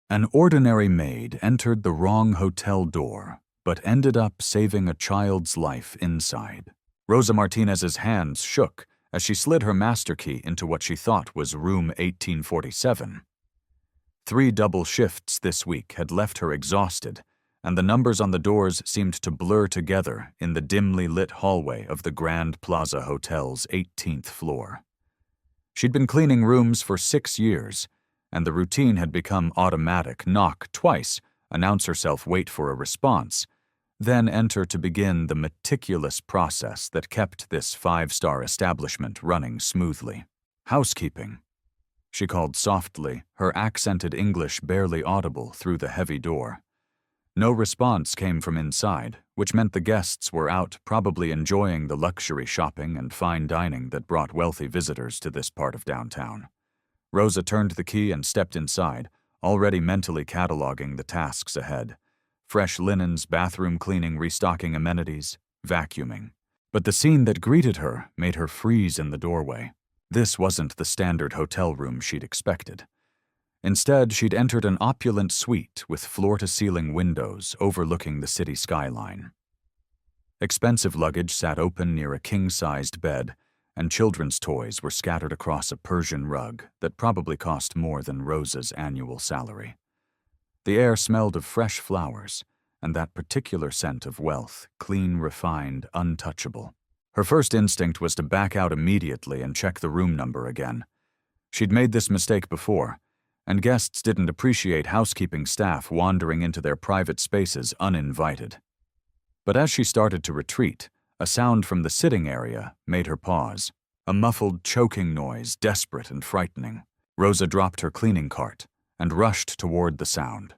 An ordinary maid entered the wrong hotel door, but ended up saving a child's life inside. Rosa Martinez's hands shook as she slid her master key into what she thought was room 1847. 3 double shifts this week had left her exhausted, and the numbers on the doors seemed to blur together in the dimly lit hallway of the Grand Plaza Hotel's 18th floor. She'd been cleaning rooms for 6 years, and the routine had become automatic: knock twice, announce herself, wait for a response, then enter to begin the meticulous process that kept this 5-star establishment running smoothly. Housekeeping, she called softly, her accented English barely audible through the heavy door. No response came from inside, which meant the guests were out, probably enjoying the luxury shopping and fine dining that brought wealthy visitors to this part of downtown. Rosa turned the key and stepped inside, already mentally cataloging the tasks ahead. Fresh linens, bathroom cleaning, restocking amenities, vacuuming. But the scene that greeted her made her freeze in the doorway. This wasn't the standard hotel room she'd expected. Instead, she'd entered an opulent suite with floor-to-ceiling windows overlooking the city skyline. Expensive luggage sat open near a king-sized bed, and children's toys were scattered across a Persian rug that probably cost more than Rosa's annual salary. The air smelled of fresh flowers, and that particular scent of wealth, clean, refined, untouchable. Her first instinct was to back out immediately and check the room number again. She'd made this mistake before, and guests didn't appreciate housekeeping staff wandering into their private spaces uninvited. But as she started to retreat, a sound from the sitting area made her pause. A muffled, choking noise, desperate and frightening. Rosa dropped her cleaning cart and rushed toward the sound.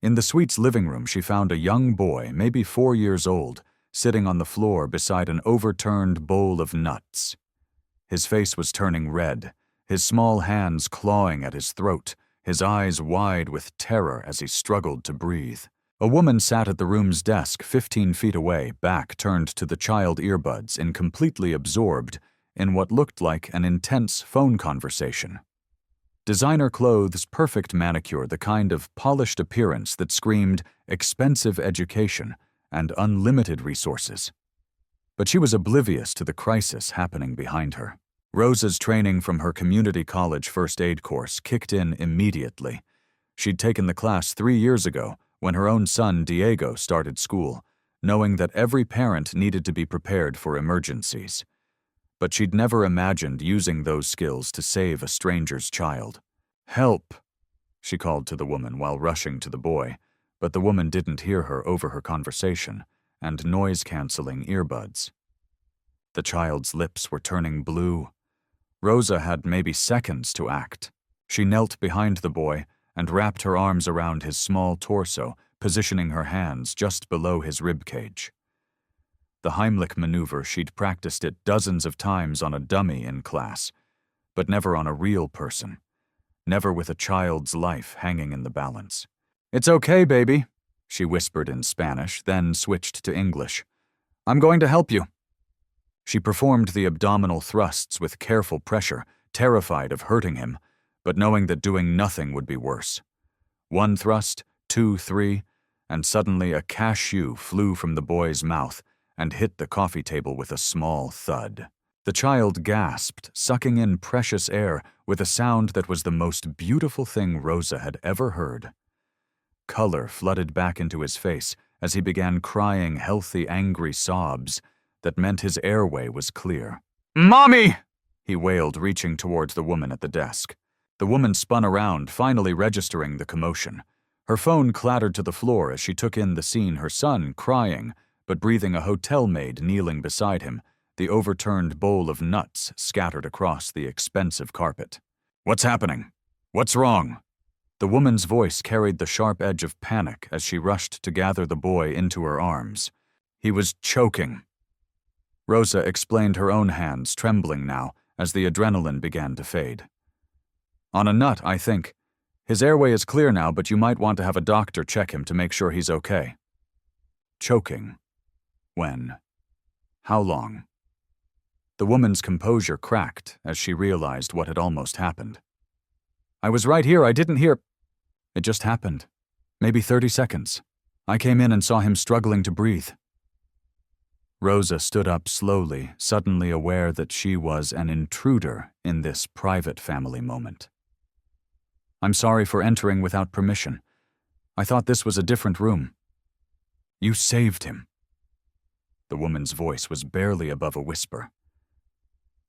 In the suite's living room, she found a young boy, maybe 4 years old, sitting on the floor beside an overturned bowl of nuts. His face was turning red, his small hands clawing at his throat, his eyes wide with terror as he struggled to breathe. A woman sat at the room's desk 15 feet away, back turned to the child earbuds and completely absorbed in what looked like an intense phone conversation. Designer clothes, perfect manicure, the kind of polished appearance that screamed expensive education and unlimited resources. But she was oblivious to the crisis happening behind her. Rosa's training from her community college first aid course kicked in immediately. She'd taken the class 3 years ago, when her own son, Diego, started school, knowing that every parent needed to be prepared for emergencies. But she'd never imagined using those skills to save a stranger's child. "Help!" she called to the woman while rushing to the boy, but the woman didn't hear her over her conversation and noise-canceling earbuds. The child's lips were turning blue. Rosa had maybe seconds to act. She knelt behind the boy and wrapped her arms around his small torso, positioning her hands just below his ribcage. The Heimlich maneuver, she'd practiced it dozens of times on a dummy in class, but never on a real person, never with a child's life hanging in the balance. "It's okay, baby," she whispered in Spanish, then switched to English. "I'm going to help you." She performed the abdominal thrusts with careful pressure, terrified of hurting him, but knowing that doing nothing would be worse. 1 thrust, 2, 3, and suddenly a cashew flew from the boy's mouth and hit the coffee table with a small thud. The child gasped, sucking in precious air with a sound that was the most beautiful thing Rosa had ever heard. Color flooded back into his face as he began crying healthy, angry sobs that meant his airway was clear. "Mommy!" he wailed, reaching towards the woman at the desk. The woman spun around, finally registering the commotion. Her phone clattered to the floor as she took in the scene: her son crying, but breathing, a hotel maid kneeling beside him, the overturned bowl of nuts scattered across the expensive carpet. "What's happening? What's wrong?" The woman's voice carried the sharp edge of panic as she rushed to gather the boy into her arms. He was choking. Rosa explained, her own hands trembling now as the adrenaline began to fade. "On a nut, I think. His airway is clear now, but you might want to have a doctor check him to make sure he's okay." Choking. When? How long? The woman's composure cracked as she realized what had almost happened. "I was right here, I didn't hear—" It just happened. Maybe 30 seconds. I came in and saw him struggling to breathe." Rosa stood up slowly, suddenly aware that she was an intruder in this private family moment. "I'm sorry for entering without permission. I thought this was a different room." "You saved him." The woman's voice was barely above a whisper.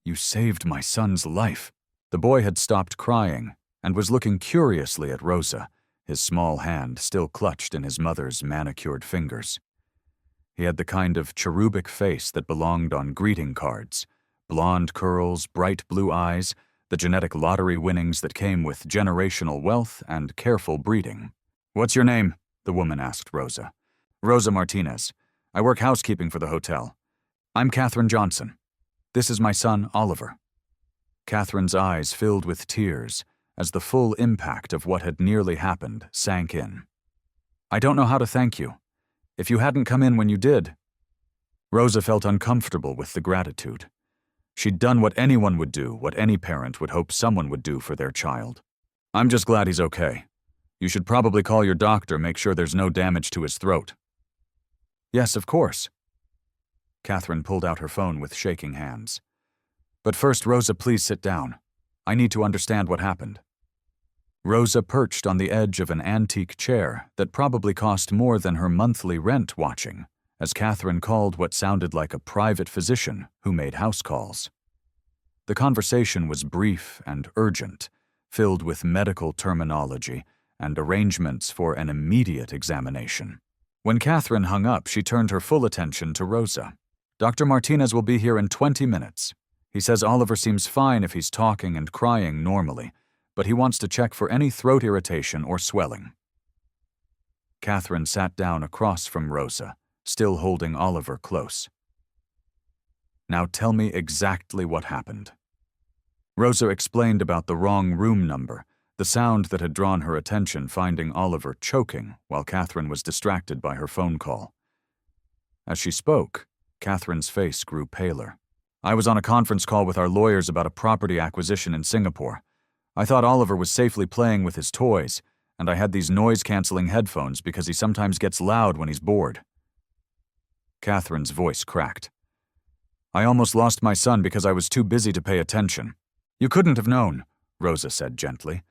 "You saved my son's life." The boy had stopped crying and was looking curiously at Rosa, his small hand still clutched in his mother's manicured fingers. He had the kind of cherubic face that belonged on greeting cards, blonde curls, bright blue eyes, the genetic lottery winnings that came with generational wealth and careful breeding. "What's your name?" the woman asked Rosa. "Rosa Martinez. I work housekeeping for the hotel. I'm Catherine Johnson. This is my son, Oliver." Catherine's eyes filled with tears as the full impact of what had nearly happened sank in. "I don't know how to thank you. If you hadn't come in when you did..." Rosa felt uncomfortable with the gratitude. She'd done what anyone would do, what any parent would hope someone would do for their child. "I'm just glad he's okay. You should probably call your doctor, make sure there's no damage to his throat." "Yes, of course." Catherine pulled out her phone with shaking hands. "But first, Rosa, please sit down. I need to understand what happened." Rosa perched on the edge of an antique chair that probably cost more than her monthly rent watching, as Catherine called what sounded like a private physician who made house calls. The conversation was brief and urgent, filled with medical terminology and arrangements for an immediate examination. When Catherine hung up, she turned her full attention to Rosa. "Dr. Martinez will be here in 20 minutes. He says Oliver seems fine if he's talking and crying normally, but he wants to check for any throat irritation or swelling." Catherine sat down across from Rosa, still holding Oliver close. "Now tell me exactly what happened." Rosa explained about the wrong room number, the sound that had drawn her attention finding Oliver choking while Catherine was distracted by her phone call. As she spoke, Catherine's face grew paler. "I was on a conference call with our lawyers about a property acquisition in Singapore. I thought Oliver was safely playing with his toys, and I had these noise-canceling headphones because he sometimes gets loud when he's bored." Catherine's voice cracked. "I almost lost my son because I was too busy to pay attention." "You couldn't have known," Rosa said gently.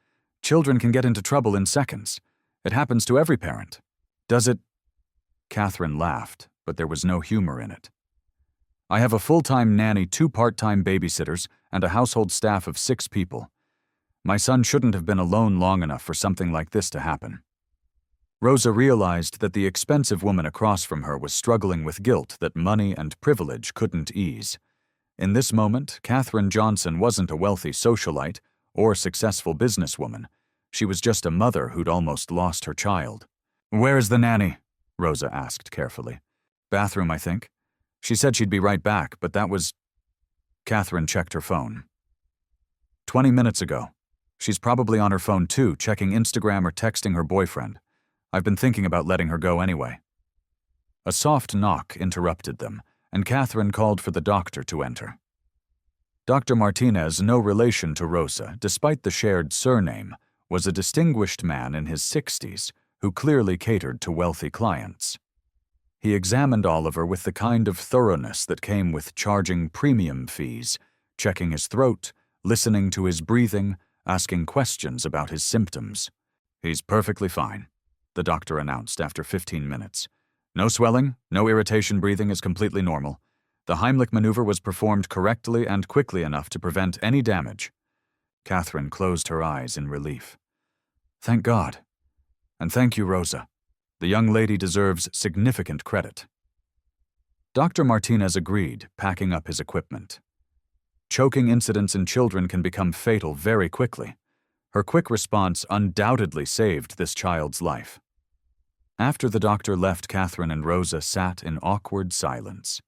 "Children can get into trouble in seconds. It happens to every parent." "Does it?" Catherine laughed, but there was no humor in it. "I have a full-time nanny, 2 part-time babysitters, and a household staff of 6 people. My son shouldn't have been alone long enough for something like this to happen." Rosa realized that the expensive woman across from her was struggling with guilt that money and privilege couldn't ease. In this moment, Catherine Johnson wasn't a wealthy socialite or successful businesswoman. She was just a mother who'd almost lost her child. "Where is the nanny?" Rosa asked carefully. "Bathroom, I think. She said she'd be right back, but that was..." Catherine checked her phone. 20 minutes ago. She's probably on her phone too, checking Instagram or texting her boyfriend. I've been thinking about letting her go anyway." A soft knock interrupted them, and Catherine called for the doctor to enter. Dr. Martinez, no relation to Rosa, despite the shared surname, was a distinguished man in his 60s who clearly catered to wealthy clients. He examined Oliver with the kind of thoroughness that came with charging premium fees, checking his throat, listening to his breathing, asking questions about his symptoms. "He's perfectly fine," the doctor announced after 15 minutes. "No swelling, no irritation, breathing is completely normal. The Heimlich maneuver was performed correctly and quickly enough to prevent any damage." Catherine closed her eyes in relief. "Thank God. And thank you, Rosa. The young lady deserves significant credit." Dr. Martinez agreed, packing up his equipment. Choking incidents in children can become fatal very quickly. Her quick response undoubtedly saved this child's life. After the doctor left, Catherine and Rosa sat in awkward silence.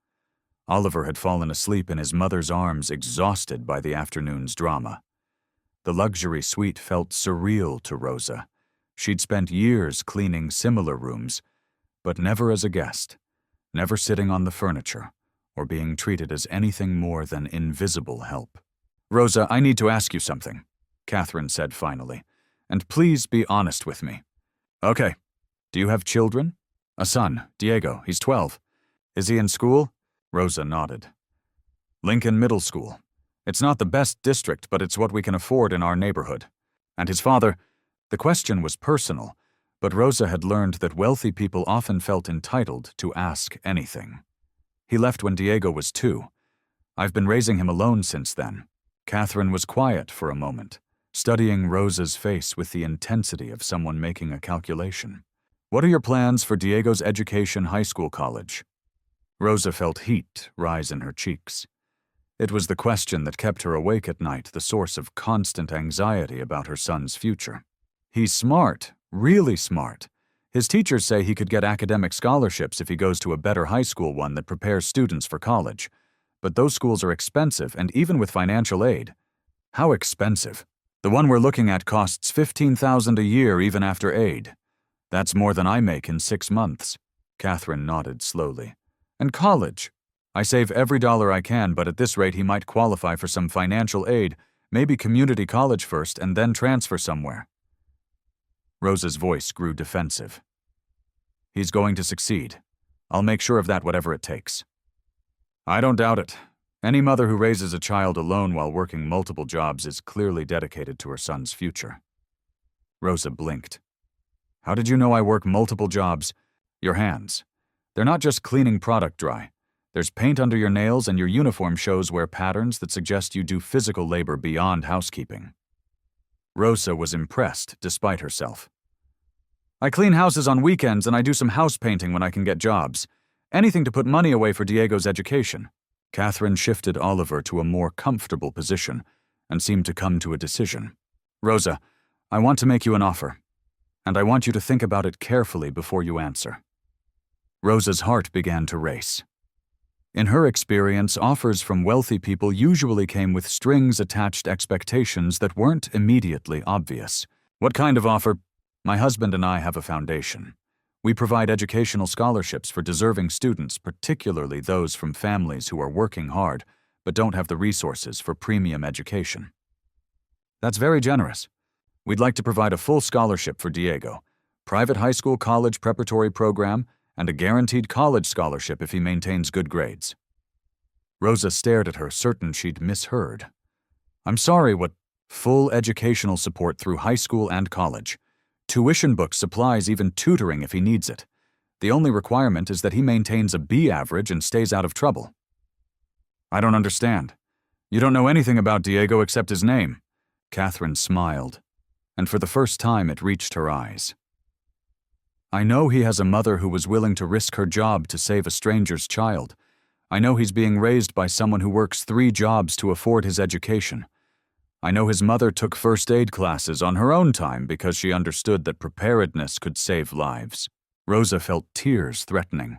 Oliver had fallen asleep in his mother's arms, exhausted by the afternoon's drama. The luxury suite felt surreal to Rosa. She'd spent years cleaning similar rooms, but never as a guest, never sitting on the furniture, or being treated as anything more than invisible help. "Rosa, I need to ask you something," Catherine said finally, and please be honest with me. Okay. Do you have children? A son, Diego. He's 12. Is he in school? Rosa nodded. Lincoln Middle School. It's not the best district, but it's what we can afford in our neighborhood. And his father? The question was personal, but Rosa had learned that wealthy people often felt entitled to ask anything. He left when Diego was 2. I've been raising him alone since then. Catherine was quiet for a moment, studying Rosa's face with the intensity of someone making a calculation. What are your plans for Diego's education, high school, college? Rosa felt heat rise in her cheeks. It was the question that kept her awake at night, the source of constant anxiety about her son's future. He's smart, really smart. His teachers say he could get academic scholarships if he goes to a better high school, one that prepares students for college. But those schools are expensive, and even with financial aid. How expensive? The one we're looking at costs $15,000 a year even after aid. That's more than I make in 6 months. Catherine nodded slowly. And college? I save every dollar I can, but at this rate he might qualify for some financial aid, maybe community college first and then transfer somewhere. Rosa's voice grew defensive. He's going to succeed. I'll make sure of that, whatever it takes. I don't doubt it. Any mother who raises a child alone while working multiple jobs is clearly dedicated to her son's future. Rosa blinked. How did you know I work multiple jobs? Your hands. They're not just cleaning product dry. There's paint under your nails, and your uniform shows wear patterns that suggest you do physical labor beyond housekeeping. Rosa was impressed despite herself. I clean houses on weekends and I do some house painting when I can get jobs. Anything to put money away for Diego's education. Catherine shifted Oliver to a more comfortable position and seemed to come to a decision. Rosa, I want to make you an offer, and I want you to think about it carefully before you answer. Rosa's heart began to race. In her experience, offers from wealthy people usually came with strings-attached expectations that weren't immediately obvious. What kind of offer? My husband and I have a foundation. We provide educational scholarships for deserving students, particularly those from families who are working hard but don't have the resources for premium education. That's very generous. We'd like to provide a full scholarship for Diego, private high school, college preparatory program, and a guaranteed college scholarship if he maintains good grades. Rosa stared at her, certain she'd misheard. I'm sorry, what? Full educational support through high school and college. Tuition books, supplies, even tutoring if he needs it. The only requirement is that he maintains a B average and stays out of trouble. I don't understand. You don't know anything about Diego except his name. Catherine smiled, and for the first time it reached her eyes. I know he has a mother who was willing to risk her job to save a stranger's child. I know he's being raised by someone who works 3 jobs to afford his education. I know his mother took first aid classes on her own time because she understood that preparedness could save lives. Rosa felt tears threatening.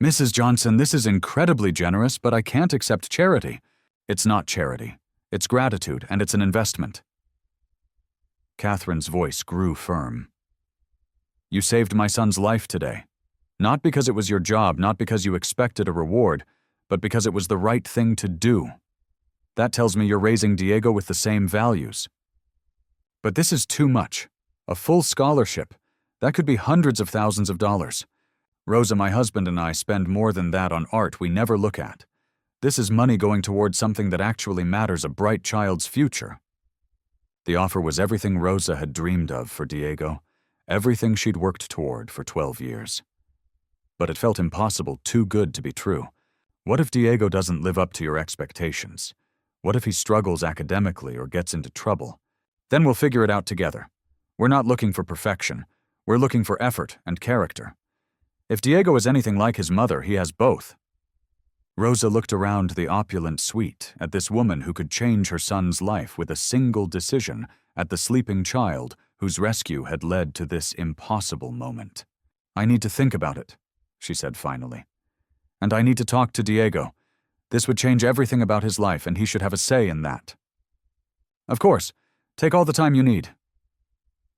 Mrs. Johnson, this is incredibly generous, but I can't accept charity. It's not charity. It's gratitude, and it's an investment. Catherine's voice grew firm. You saved my son's life today. Not because it was your job, not because you expected a reward, but because it was the right thing to do. That tells me you're raising Diego with the same values. But this is too much. A full scholarship. That could be hundreds of thousands of dollars. Rosa, my husband, and I spend more than that on art we never look at. This is money going towards something that actually matters, a bright child's future. The offer was everything Rosa had dreamed of for Diego, everything she'd worked toward for 12 years. But it felt impossible, too good to be true. What if Diego doesn't live up to your expectations? What if he struggles academically or gets into trouble? Then we'll figure it out together. We're not looking for perfection. We're looking for effort and character. If Diego is anything like his mother, he has both. Rosa looked around the opulent suite at this woman who could change her son's life with a single decision, at the sleeping child whose rescue had led to this impossible moment. I need to think about it, she said finally. And I need to talk to Diego. This would change everything about his life, and he should have a say in that. Of course. Take all the time you need.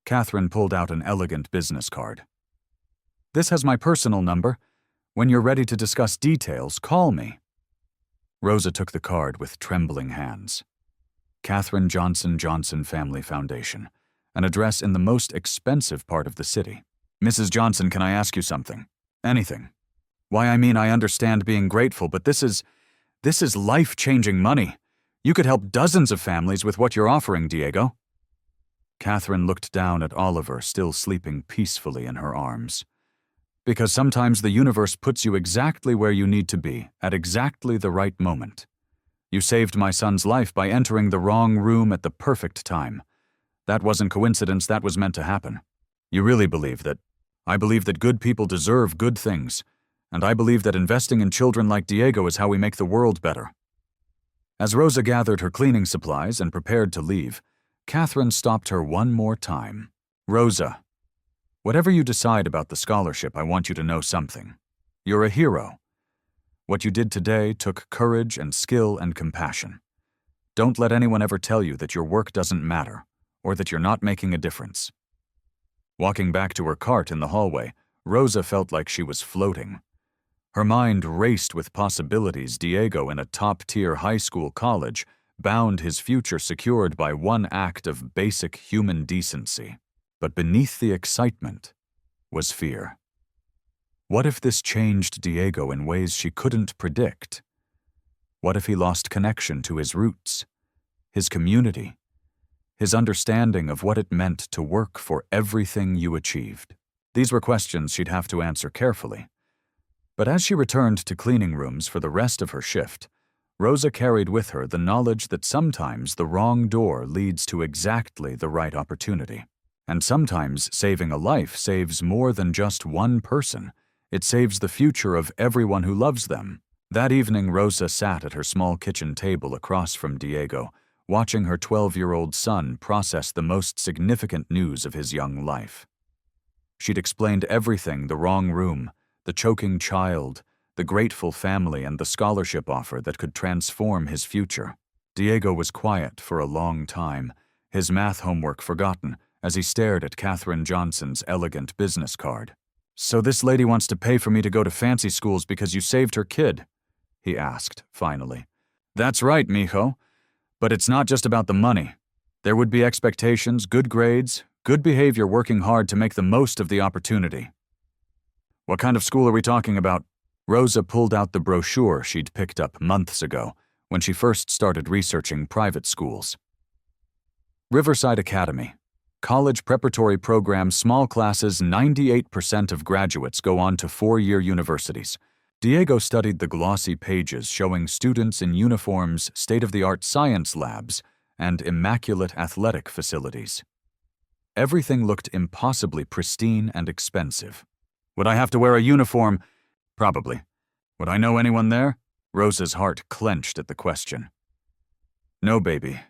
Catherine pulled out an elegant business card. This has my personal number. When you're ready to discuss details, call me. Rosa took the card with trembling hands. Catherine Johnson Family Foundation. an address in the most expensive part of the city. "Mrs. Johnson, can I ask you something? Anything. Why, I understand being grateful, but this is life-changing money. You could help dozens of families with what you're offering, Diego." Catherine looked down at Oliver, still sleeping peacefully in her arms. "Because sometimes the universe puts you exactly where you need to be, at exactly the right moment. You saved my son's life by entering the wrong room at the perfect time. That wasn't coincidence, that was meant to happen. You really believe that? I believe that good people deserve good things, and I believe that investing in children like Diego is how we make the world better." As Rosa gathered her cleaning supplies and prepared to leave, Catherine stopped her one more time. "Rosa, whatever you decide about the scholarship, I want you to know something. You're a hero. What you did today took courage and skill and compassion. Don't let anyone ever tell you that your work doesn't matter, or that you're not making a difference." Walking back to her cart in the hallway, Rosa felt like she was floating. Her mind raced with possibilities. Diego in a top-tier high school college, bound his future secured by one act of basic human decency. But beneath the excitement was fear. What if this changed Diego in ways she couldn't predict? What if he lost connection to his roots, his community, his understanding of what it meant to work for everything you achieved? These were questions she'd have to answer carefully. But as she returned to cleaning rooms for the rest of her shift, Rosa carried with her the knowledge that sometimes the wrong door leads to exactly the right opportunity. And sometimes saving a life saves more than just one person. It saves the future of everyone who loves them. That evening, Rosa sat at her small kitchen table across from Diego, watching her 12-year-old son process the most significant news of his young life. She'd explained everything: the wrong room, the choking child, the grateful family, and the scholarship offer that could transform his future. Diego was quiet for a long time, his math homework forgotten, as he stared at Catherine Johnson's elegant business card. "So this lady wants to pay for me to go to fancy schools because you saved her kid?" he asked, finally. "That's right, mijo. But it's not just about the money. There would be expectations, good grades, good behavior, working hard to make the most of the opportunity." "What kind of school are we talking about?" Rosa pulled out the brochure she'd picked up months ago when she first started researching private schools. "Riverside Academy. College preparatory program, small classes, 98% of graduates go on to 4-year universities." Diego studied the glossy pages showing students in uniforms, state-of-the-art science labs, and immaculate athletic facilities. Everything looked impossibly pristine and expensive. "Would I have to wear a uniform?" "Probably." "Would I know anyone there?" Rosa's heart clenched at the question. "No, baby.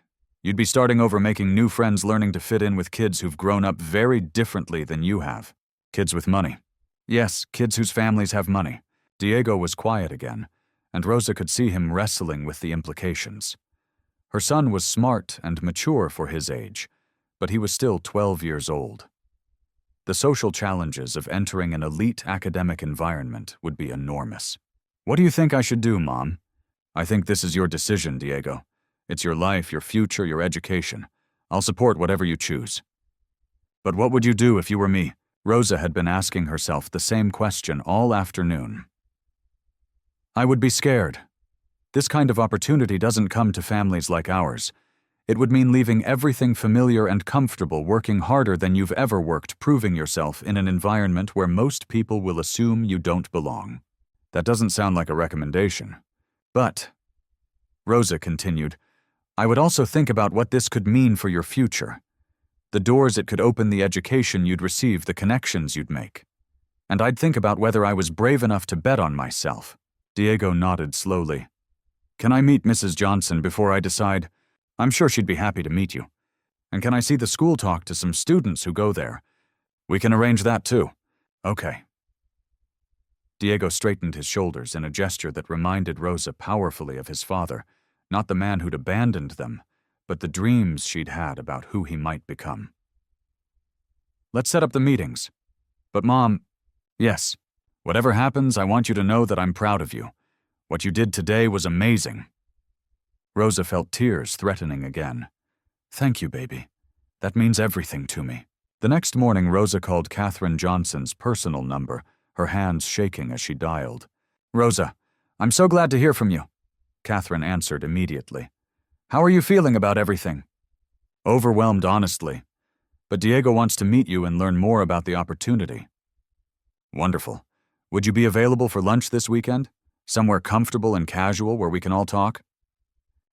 You'd be starting over, making new friends, learning to fit in with kids who've grown up very differently than you have. Kids with money. Yes, kids whose families have money." Diego was quiet again, and Rosa could see him wrestling with the implications. Her son was smart and mature for his age, but he was still 12 years old. The social challenges of entering an elite academic environment would be enormous. "What do you think I should do, Mom?" "I think this is your decision, Diego. It's your life, your future, your education. I'll support whatever you choose." "But what would you do if you were me?" Rosa had been asking herself the same question all afternoon. "I would be scared. This kind of opportunity doesn't come to families like ours. It would mean leaving everything familiar and comfortable, working harder than you've ever worked, proving yourself in an environment where most people will assume you don't belong." "That doesn't sound like a recommendation. But," Rosa continued, "I would also think about what this could mean for your future. The doors it could open, the education you'd receive, the connections you'd make. And I'd think about whether I was brave enough to bet on myself." Diego nodded slowly. "Can I meet Mrs. Johnson before I decide? I'm sure she'd be happy to meet you. And can I see the school, talk to some students who go there? We can arrange that too." "Okay." Diego straightened his shoulders in a gesture that reminded Rosa powerfully of his father, not the man who'd abandoned them, but the dreams she'd had about who he might become. "Let's set up the meetings. But Mom..." "Yes. Whatever happens, I want you to know that I'm proud of you. What you did today was amazing." Rosa felt tears threatening again. "Thank you, baby." That means everything to me. The next morning, Rosa called Katherine Johnson's personal number, her hands shaking as she dialed. "Rosa, I'm so glad to hear from you." Katherine answered immediately. "How are you feeling about everything?" "Overwhelmed, honestly. But Diego wants to meet you and learn more about the opportunity." "Wonderful. Would you be available for lunch this weekend? Somewhere comfortable and casual where we can all talk?"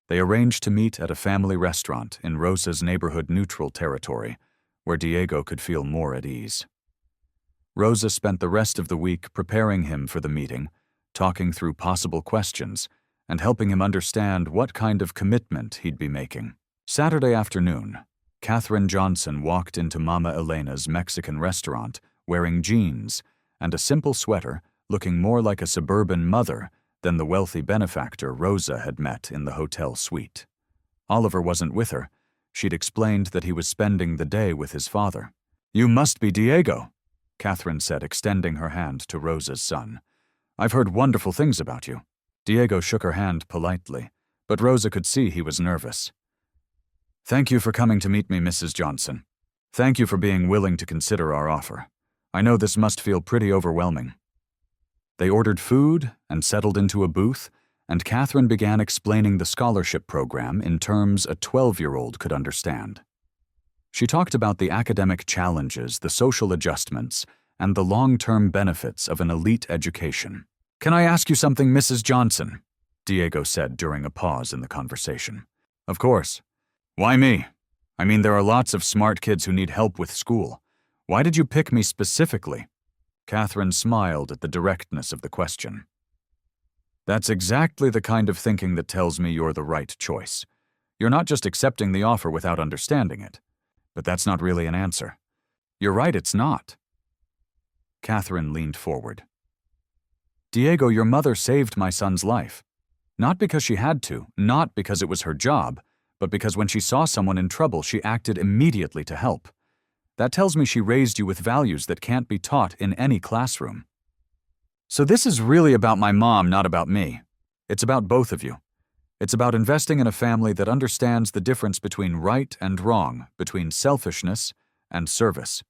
They arranged to meet at a family restaurant in Rosa's neighborhood neutral territory, where Diego could feel more at ease. Rosa spent the rest of the week preparing him for the meeting, talking through possible questions, and helping him understand what kind of commitment he'd be making. Saturday afternoon, Katherine Johnson walked into Mama Elena's Mexican restaurant wearing jeans and a simple sweater, looking more like a suburban mother than the wealthy benefactor Rosa had met in the hotel suite. Oliver wasn't with her. She'd explained that he was spending the day with his father. "You must be Diego," Katherine said, extending her hand to Rosa's son. "I've heard wonderful things about you." Diego shook her hand politely, but Rosa could see he was nervous. "Thank you for coming to meet me, Mrs. Johnson. Thank you for being willing to consider our offer. I know this must feel pretty overwhelming." They ordered food and settled into a booth, and Katherine began explaining the scholarship program in terms a 12-year-old could understand. She talked about the academic challenges, the social adjustments, and the long-term benefits of an elite education. "Can I ask you something, Mrs. Johnson?" Diego said during a pause in the conversation. "Of course. Why me? I mean, there are lots of smart kids who need help with school. Why did you pick me specifically?" Katherine smiled at the directness of the question. "That's exactly the kind of thinking that tells me you're the right choice. You're not just accepting the offer without understanding it. But that's not really an answer. You're right, it's not." Katherine leaned forward. "Diego, your mother saved my son's life. Not because she had to, not because it was her job, but because when she saw someone in trouble, she acted immediately to help. That tells me she raised you with values that can't be taught in any classroom." "So this is really about my mom, not about me. It's about both of you. It's about investing in a family that understands the difference between right and wrong, between selfishness and service.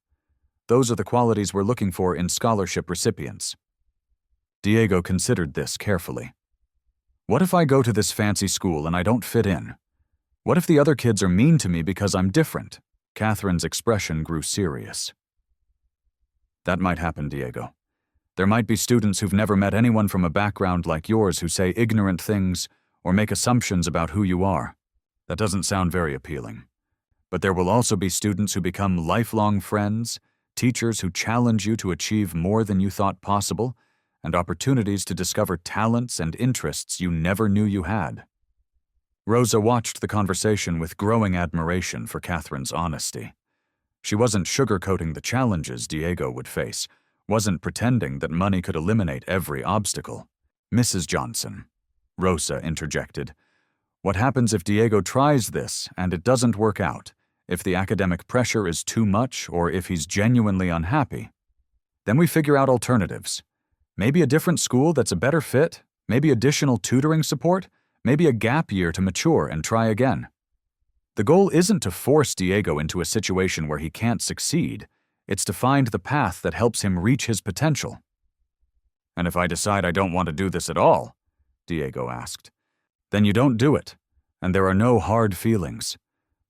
Those are the qualities we're looking for in scholarship recipients." Diego considered this carefully. "What if I go to this fancy school and I don't fit in? What if the other kids are mean to me because I'm different?" Katherine's expression grew serious. "That might happen, Diego. There might be students who've never met anyone from a background like yours who say ignorant things or make assumptions about who you are. That doesn't sound very appealing. But there will also be students who become lifelong friends, teachers who challenge you to achieve more than you thought possible, and opportunities to discover talents and interests you never knew you had." Rosa watched the conversation with growing admiration for Katherine's honesty. She wasn't sugarcoating the challenges Diego would face, wasn't pretending that money could eliminate every obstacle. "Mrs. Johnson," Rosa interjected, "what happens if Diego tries this and it doesn't work out, if the academic pressure is too much or if he's genuinely unhappy? Then we figure out alternatives. Maybe a different school that's a better fit, maybe additional tutoring support, maybe a gap year to mature and try again. The goal isn't to force Diego into a situation where he can't succeed. It's to find the path that helps him reach his potential." "And if I decide I don't want to do this at all?" Diego asked. "Then you don't do it, and there are no hard feelings.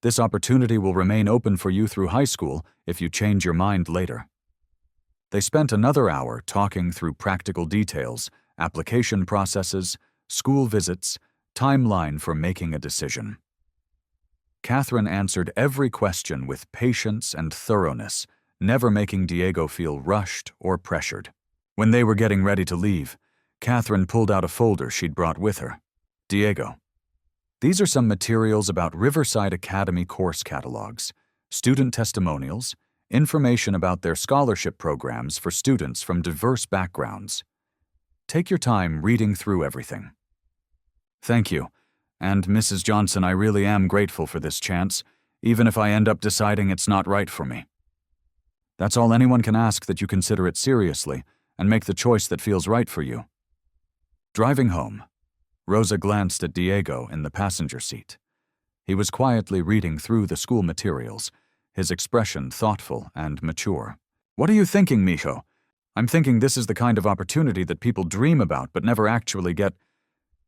This opportunity will remain open for you through high school if you change your mind later." They spent another hour talking through practical details, application processes, school visits, timeline for making a decision. Katherine answered every question with patience and thoroughness, never making Diego feel rushed or pressured. When they were getting ready to leave, Katherine pulled out a folder she'd brought with her. "Diego, these are some materials about Riverside Academy course catalogs, student testimonials, information about their scholarship programs for students from diverse backgrounds. Take your time reading through everything." "Thank you. And Mrs. Johnson, I really am grateful for this chance, even if I end up deciding it's not right for me. That's all anyone can ask, that you consider it seriously and make the choice that feels right for you." Driving home, Rosa glanced at Diego in the passenger seat. He was quietly reading through the school materials, his expression thoughtful and mature. "What are you thinking, Mijo?" "I'm thinking this is the kind of opportunity that people dream about but never actually get,"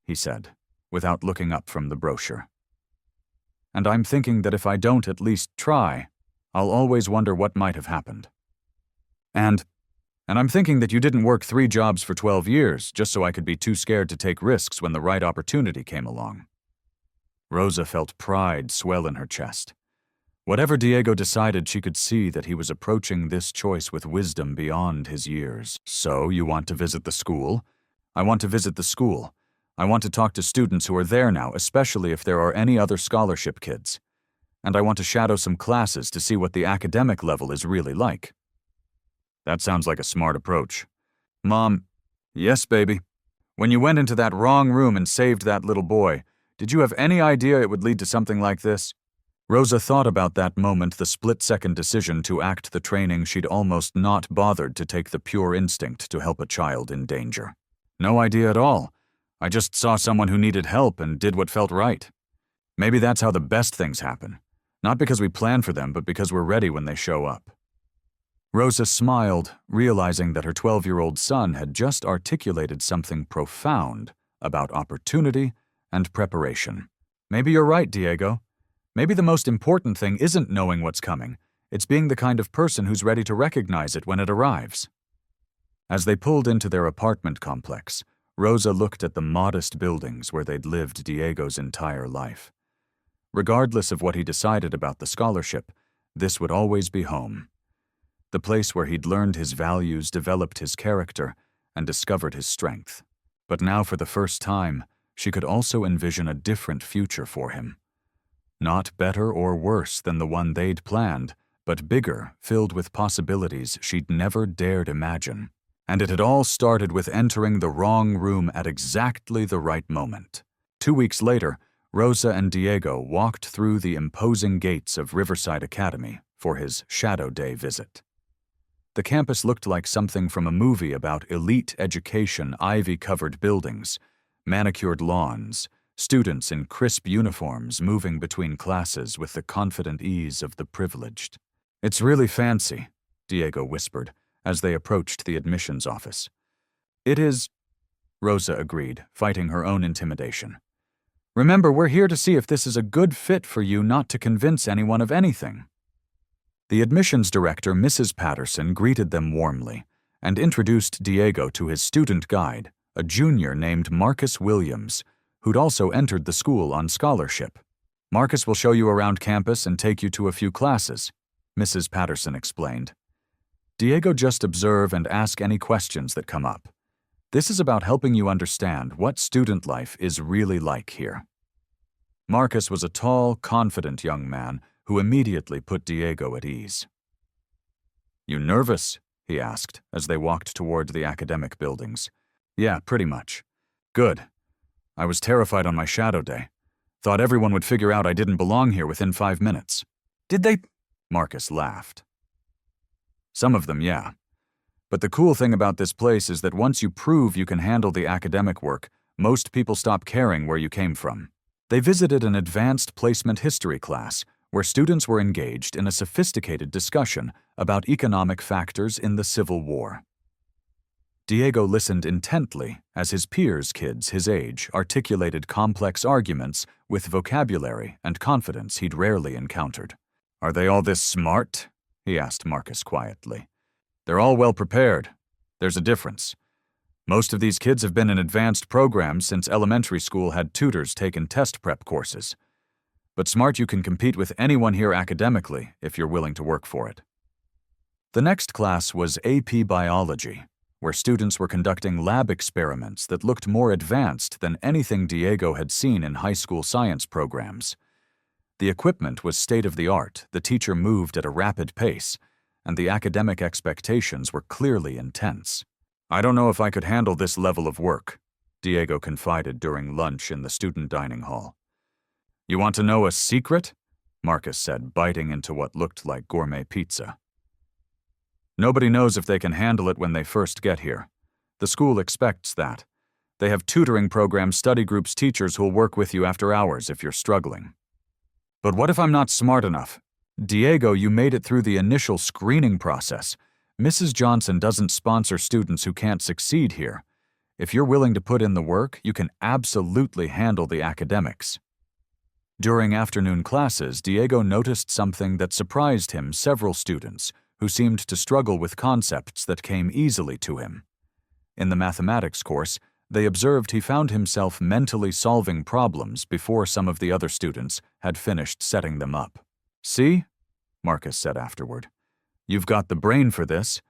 he said, without looking up from the brochure. "And I'm thinking that if I don't at least try, I'll always wonder what might have happened. And I'm thinking that you didn't work 3 jobs for 12 years just so I could be too scared to take risks when the right opportunity came along." Rosa felt pride swell in her chest. Whatever Diego decided, she could see that he was approaching this choice with wisdom beyond his years. "So, you want to visit the school?" "I want to visit the school. I want to talk to students who are there now, especially if there are any other scholarship kids. And I want to shadow some classes to see what the academic level is really like." "That sounds like a smart approach." "Mom." "Yes, baby. When you went into that wrong room and saved that little boy, did you have any idea it would lead to something like this?" Rosa thought about that moment, the split-second decision to act the training she'd almost not bothered to take, the pure instinct to help a child in danger. "No idea at all. I just saw someone who needed help and did what felt right. Maybe that's how the best things happen. Not because we plan for them, but because we're ready when they show up." Rosa smiled, realizing that her 12-year-old son had just articulated something profound about opportunity and preparation. "Maybe you're right, Diego. Maybe the most important thing isn't knowing what's coming. It's being the kind of person who's ready to recognize it when it arrives." As they pulled into their apartment complex, Rosa looked at the modest buildings where they'd lived Diego's entire life. Regardless of what he decided about the scholarship, this would always be home. The place where he'd learned his values, developed his character, and discovered his strength. But now, for the first time, she could also envision a different future for him. Not better or worse than the one they'd planned, but bigger, filled with possibilities she'd never dared imagine. And it had all started with entering the wrong room at exactly the right moment. 2 weeks later, Rosa and Diego walked through the imposing gates of Riverside Academy for his Shadow Day visit. The campus looked like something from a movie about elite education, ivy-covered buildings, manicured lawns, students in crisp uniforms moving between classes with the confident ease of the privileged. "It's really fancy," Diego whispered as they approached the admissions office. "It is," Rosa agreed, fighting her own intimidation. "Remember, we're here to see if this is a good fit for you, not to convince anyone of anything." The admissions director, Mrs. Patterson, greeted them warmly and introduced Diego to his student guide, a junior named Marcus Williams, who'd also entered the school on scholarship. "Marcus will show you around campus and take you to a few classes," Mrs. Patterson explained. "Diego, just observe and ask any questions that come up. This is about helping you understand what student life is really like here." Marcus was a tall, confident young man who immediately put Diego at ease. "You nervous?" he asked as they walked toward the academic buildings. "Yeah, pretty much." "Good. I was terrified on my shadow day. Thought everyone would figure out I didn't belong here within 5 minutes." "Did they?" Marcus laughed. "Some of them, yeah. But the cool thing about this place is that once you prove you can handle the academic work, most people stop caring where you came from." They visited an advanced placement history class where students were engaged in a sophisticated discussion about economic factors in the Civil War. Diego listened intently as his peers, kids his age, articulated complex arguments with vocabulary and confidence he'd rarely encountered. "Are they all this smart?" he asked Marcus quietly. "They're all well prepared. There's a difference. Most of these kids have been in advanced programs since elementary school had tutors taking test prep courses. But smart, you can compete with anyone here academically if you're willing to work for it." The next class was AP Biology, where students were conducting lab experiments that looked more advanced than anything Diego had seen in high school science programs. The equipment was state-of-the-art, the teacher moved at a rapid pace, and the academic expectations were clearly intense. "I don't know if I could handle this level of work," Diego confided during lunch in the student dining hall. "You want to know a secret?" Marcus said, biting into what looked like gourmet pizza. "Nobody knows if they can handle it when they first get here. The school expects that. They have tutoring programs, study groups, teachers who'll work with you after hours if you're struggling." "But what if I'm not smart enough?" Diego, you made it through the initial screening process. Mrs. Johnson doesn't sponsor students who can't succeed here. If you're willing to put in the work, you can absolutely handle the academics. During afternoon classes, Diego noticed something that surprised him: several students who seemed to struggle with concepts that came easily to him. In the mathematics course, they observed he found himself mentally solving problems before some of the other students had finished setting them up. "See?" Marcus said afterward. "You've got the brain for this.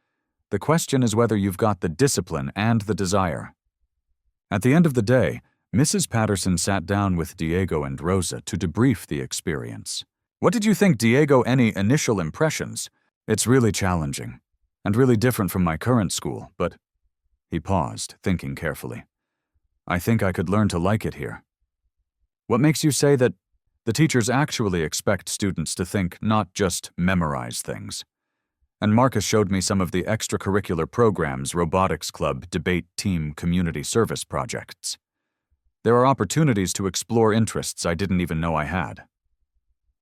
The question is whether you've got the discipline and the desire." At the end of the day, Mrs. Patterson sat down with Diego and Rosa to debrief the experience. "What did you think, Diego? Any initial impressions?" "It's really challenging, and really different from my current school, but—" He paused, thinking carefully. "I think I could learn to like it here." "What makes you say that?" "The teachers actually expect students to think, not just memorize things. And Marcus showed me some of the extracurricular programs: robotics club, debate team, community service projects. There are opportunities to explore interests I didn't even know I had."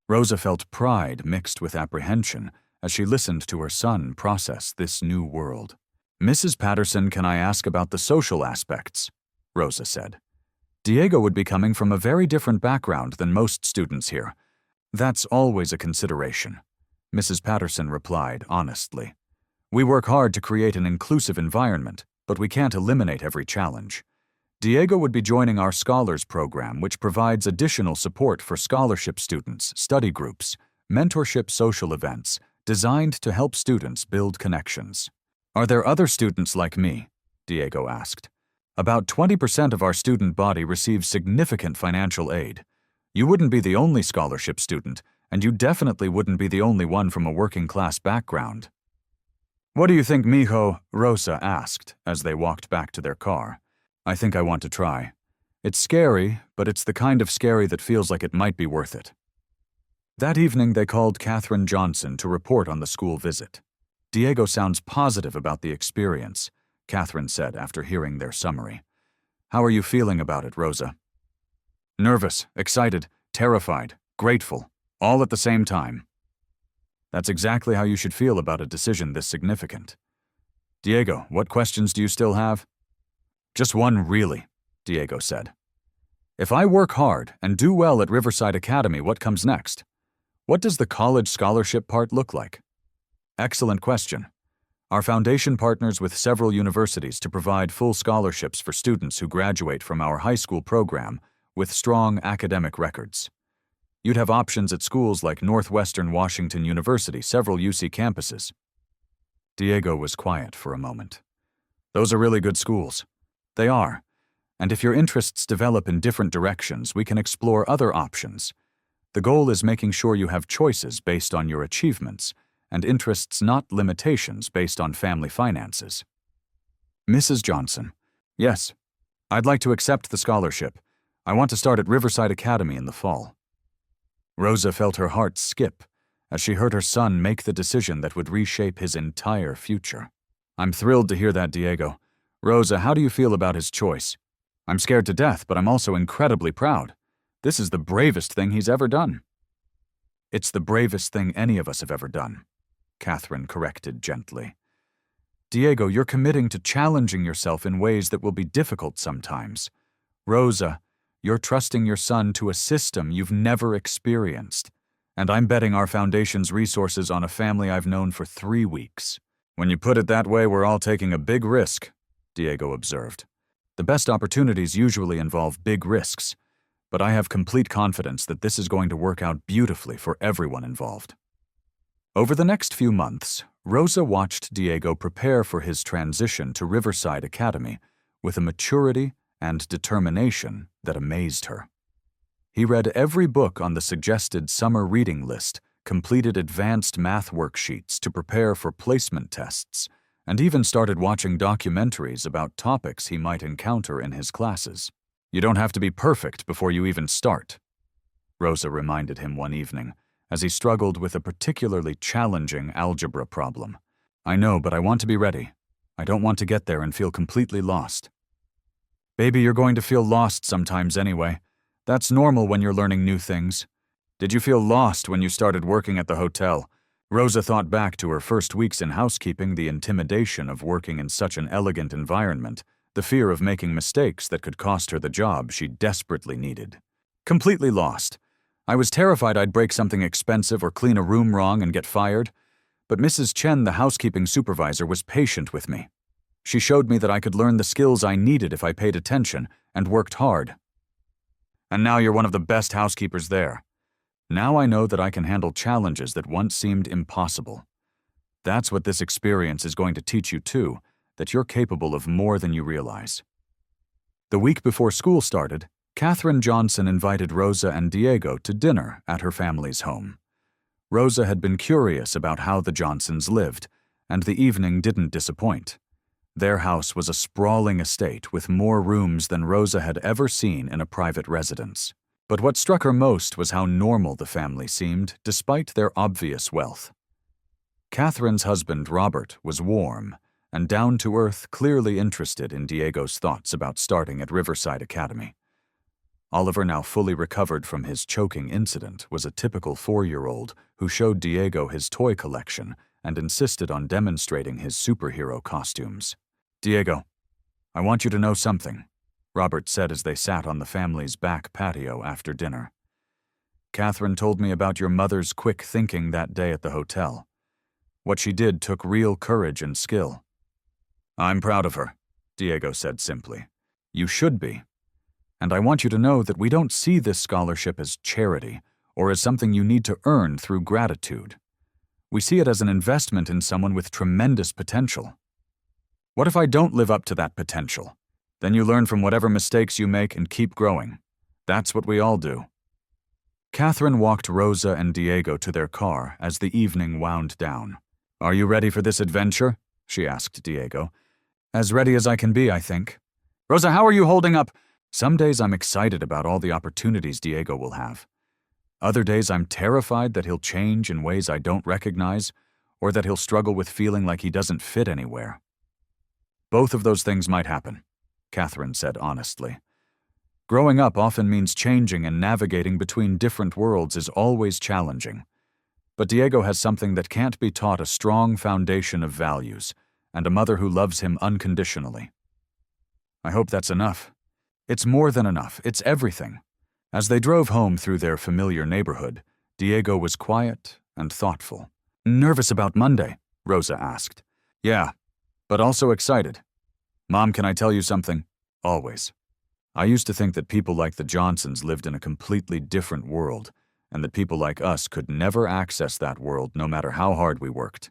Rosa felt pride mixed with apprehension as she listened to her son process this new world. "Mrs. Patterson, can I ask about the social aspects?" Rosa said. "Diego would be coming from a very different background than most students here. That's always a consideration," Mrs. Patterson replied honestly. "We work hard to create an inclusive environment, but we can't eliminate every challenge. Diego would be joining our Scholars Program, which provides additional support for scholarship students, study groups, mentorship social events, designed to help students build connections." "Are there other students like me?" Diego asked. "About 20% of our student body receives significant financial aid. You wouldn't be the only scholarship student, and you definitely wouldn't be the only one from a working-class background." "What do you think, mijo?" Rosa asked as they walked back to their car. "I think I want to try. It's scary, but it's the kind of scary that feels like it might be worth it." That evening, they called Catherine Johnson to report on the school visit. "Diego sounds positive about the experience," Catherine said after hearing their summary. "How are you feeling about it, Rosa?" "Nervous, excited, terrified, grateful, all at the same time." "That's exactly how you should feel about a decision this significant." "Diego, what questions do you still have?" "Just one, really," Diego said. "If I work hard and do well at Riverside Academy, what comes next? What does the college scholarship part look like?" "Excellent question. Our foundation partners with several universities to provide full scholarships for students who graduate from our high school program with strong academic records. You'd have options at schools like Northwestern Washington University, several UC campuses." Diego was quiet for a moment. "Those are really good schools." "They are. And if your interests develop in different directions, we can explore other options. The goal is making sure you have choices based on your achievements, and interests, not limitations based on family finances." "Mrs. Johnson." "Yes. I'd like to accept the scholarship. I want to start at Riverside Academy in the fall." Rosa felt her heart skip as she heard her son make the decision that would reshape his entire future. "I'm thrilled to hear that, Diego. Rosa, how do you feel about his choice?" "I'm scared to death, but I'm also incredibly proud. This is the bravest thing he's ever done." "It's the bravest thing any of us have ever done," Catherine corrected gently. "Diego, you're committing to challenging yourself in ways that will be difficult sometimes. Rosa, you're trusting your son to a system you've never experienced. And I'm betting our foundation's resources on a family I've known for 3 weeks." "When you put it that way, we're all taking a big risk," Diego observed. "The best opportunities usually involve big risks, but I have complete confidence that this is going to work out beautifully for everyone involved." Over the next few months, Rosa watched Diego prepare for his transition to Riverside Academy with a maturity and determination that amazed her. He read every book on the suggested summer reading list, completed advanced math worksheets to prepare for placement tests, and even started watching documentaries about topics he might encounter in his classes. "You don't have to be perfect before you even start," Rosa reminded him one evening, as he struggled with a particularly challenging algebra problem. "I know, but I want to be ready. I don't want to get there and feel completely lost." "Baby, you're going to feel lost sometimes anyway. That's normal when you're learning new things. Did you feel lost when you started working at the hotel? Rosa thought back to her first weeks in housekeeping, the intimidation of working in such an elegant environment, the fear of making mistakes that could cost her the job she desperately needed. Completely lost. I was terrified I'd break something expensive or clean a room wrong and get fired, but Mrs. Chen, the housekeeping supervisor, was patient with me. She showed me that I could learn the skills I needed if I paid attention and worked hard. And now you're one of the best housekeepers there. Now I know that I can handle challenges that once seemed impossible. That's what this experience is going to teach you too, that you're capable of more than you realize. The week before school started, Catherine Johnson invited Rosa and Diego to dinner at her family's home. Rosa had been curious about how the Johnsons lived, and the evening didn't disappoint. Their house was a sprawling estate with more rooms than Rosa had ever seen in a private residence. But what struck her most was how normal the family seemed, despite their obvious wealth. Catherine's husband, Robert, was warm and down-to-earth, clearly interested in Diego's thoughts about starting at Riverside Academy. Oliver, now fully recovered from his choking incident, was a typical 4-year-old who showed Diego his toy collection and insisted on demonstrating his superhero costumes. "Diego, I want you to know something," Robert said as they sat on the family's back patio after dinner. "Catherine told me about your mother's quick thinking that day at the hotel. What she did took real courage and skill." "I'm proud of her," Diego said simply. "You should be. And I want you to know that we don't see this scholarship as charity or as something you need to earn through gratitude. We see it as an investment in someone with tremendous potential. What if I don't live up to that potential? Then you learn from whatever mistakes you make and keep growing. That's what we all do." Catherine walked Rosa and Diego to their car as the evening wound down. "Are you ready for this adventure?" she asked Diego. "As ready as I can be, I think." "Rosa, how are you holding up?" "Some days I'm excited about all the opportunities Diego will have. Other days I'm terrified that he'll change in ways I don't recognize, or that he'll struggle with feeling like he doesn't fit anywhere." "Both of those things might happen," Catherine said honestly. "Growing up often means changing, and navigating between different worlds is always challenging. But Diego has something that can't be taught: a strong foundation of values, and a mother who loves him unconditionally." "I hope that's enough." "It's more than enough. It's everything." As they drove home through their familiar neighborhood, Diego was quiet and thoughtful. "Nervous about Monday?" Rosa asked. "Yeah, but also excited. Mom, can I tell you something?" "Always." "I used to think that people like the Johnsons lived in a completely different world, and that people like us could never access that world no matter how hard we worked."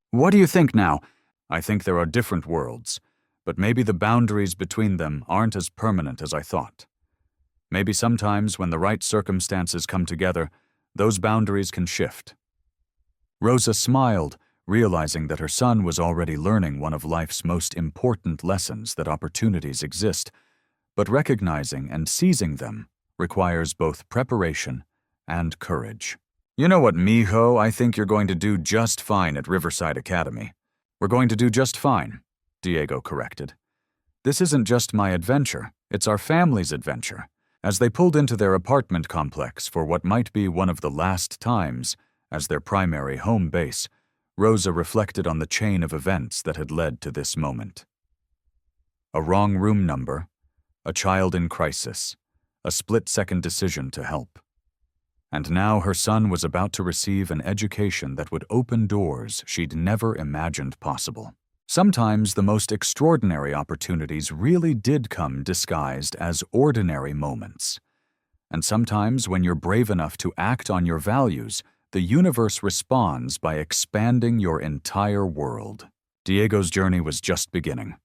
"What do you think now?" "I think there are different worlds, but maybe the boundaries between them aren't as permanent as I thought. Maybe sometimes when the right circumstances come together, those boundaries can shift." Rosa smiled, realizing that her son was already learning one of life's most important lessons: that opportunities exist, but recognizing and seizing them requires both preparation and courage. "You know what, mijo, I think you're going to do just fine at Riverside Academy." "We're going to do just fine," Diego corrected. "This isn't just my adventure, it's our family's adventure." As they pulled into their apartment complex for what might be one of the last times as their primary home base, Rosa reflected on the chain of events that had led to this moment. A wrong room number, a child in crisis, a split-second decision to help. And now her son was about to receive an education that would open doors she'd never imagined possible. Sometimes the most extraordinary opportunities really did come disguised as ordinary moments. And sometimes when you're brave enough to act on your values, the universe responds by expanding your entire world. Diego's journey was just beginning,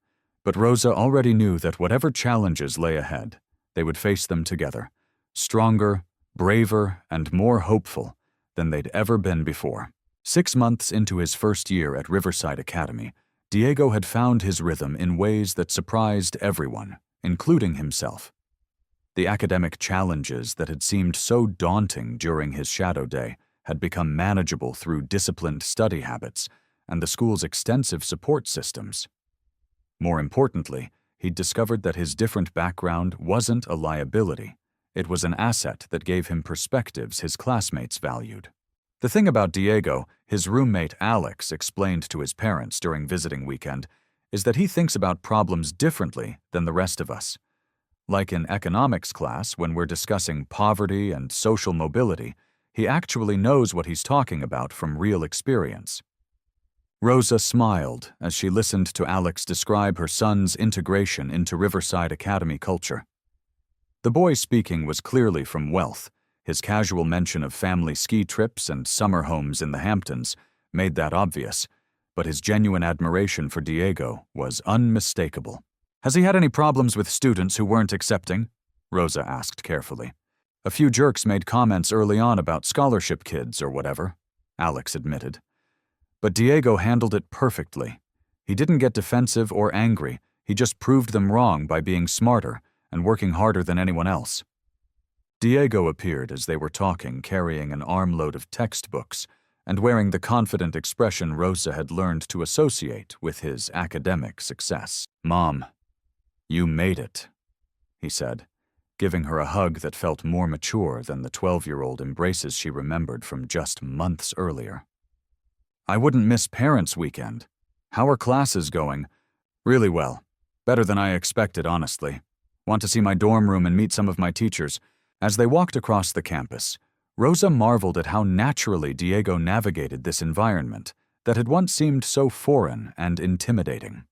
but Rosa already knew that whatever challenges lay ahead, they would face them together, stronger, braver, and more hopeful than they'd ever been before. 6 months into his first year at Riverside Academy, Diego had found his rhythm in ways that surprised everyone, including himself. The academic challenges that had seemed so daunting during his shadow day had become manageable through disciplined study habits and the school's extensive support systems. More importantly, he'd discovered that his different background wasn't a liability, It was an asset that gave him perspectives his classmates valued. The thing about Diego, his roommate Alex explained to his parents during visiting weekend, is that he thinks about problems differently than the rest of us. Like in economics class, when we're discussing poverty and social mobility, he actually knows what he's talking about from real experience. Rosa smiled as she listened to Alex describe her son's integration into Riverside Academy culture. The boy speaking was clearly from wealth. His casual mention of family ski trips and summer homes in the Hamptons made that obvious, but his genuine admiration for Diego was unmistakable. "Has he had any problems with students who weren't accepting?" Rosa asked carefully. "A few jerks made comments early on about scholarship kids or whatever," Alex admitted. But Diego handled it perfectly. He didn't get defensive or angry, he just proved them wrong by being smarter and working harder than anyone else. Diego appeared as they were talking, carrying an armload of textbooks and wearing the confident expression Rosa had learned to associate with his academic success. "Mom, you made it," he said, giving her a hug that felt more mature than the 12-year-old embraces she remembered from just months earlier. "I wouldn't miss Parents' Weekend. How are classes going?" "Really well. Better than I expected, honestly. Want to see my dorm room and meet some of my teachers." As they walked across the campus, Rosa marveled at how naturally Diego navigated this environment that had once seemed so foreign and intimidating.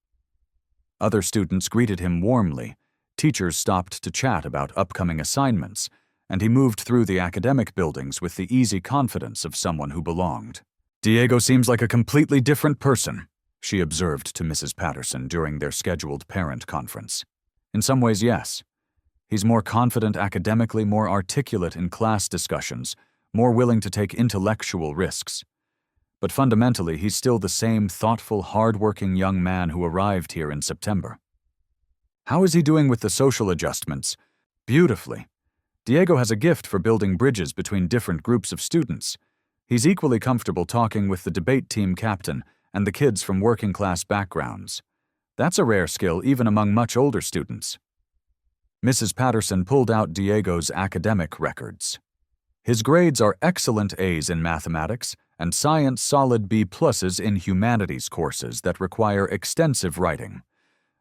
Other students greeted him warmly, teachers stopped to chat about upcoming assignments, and he moved through the academic buildings with the easy confidence of someone who belonged. "Diego seems like a completely different person," she observed to Mrs. Patterson during their scheduled parent conference. "In some ways, yes. He's more confident academically, more articulate in class discussions, more willing to take intellectual risks. But fundamentally, he's still the same thoughtful, hard-working young man who arrived here in September." "How is he doing with the social adjustments?" "Beautifully. Diego has a gift for building bridges between different groups of students. He's equally comfortable talking with the debate team captain and the kids from working-class backgrounds. That's a rare skill even among much older students." Mrs. Patterson pulled out Diego's academic records. "His grades are excellent A's in mathematics and science solid B+s in humanities courses that require extensive writing.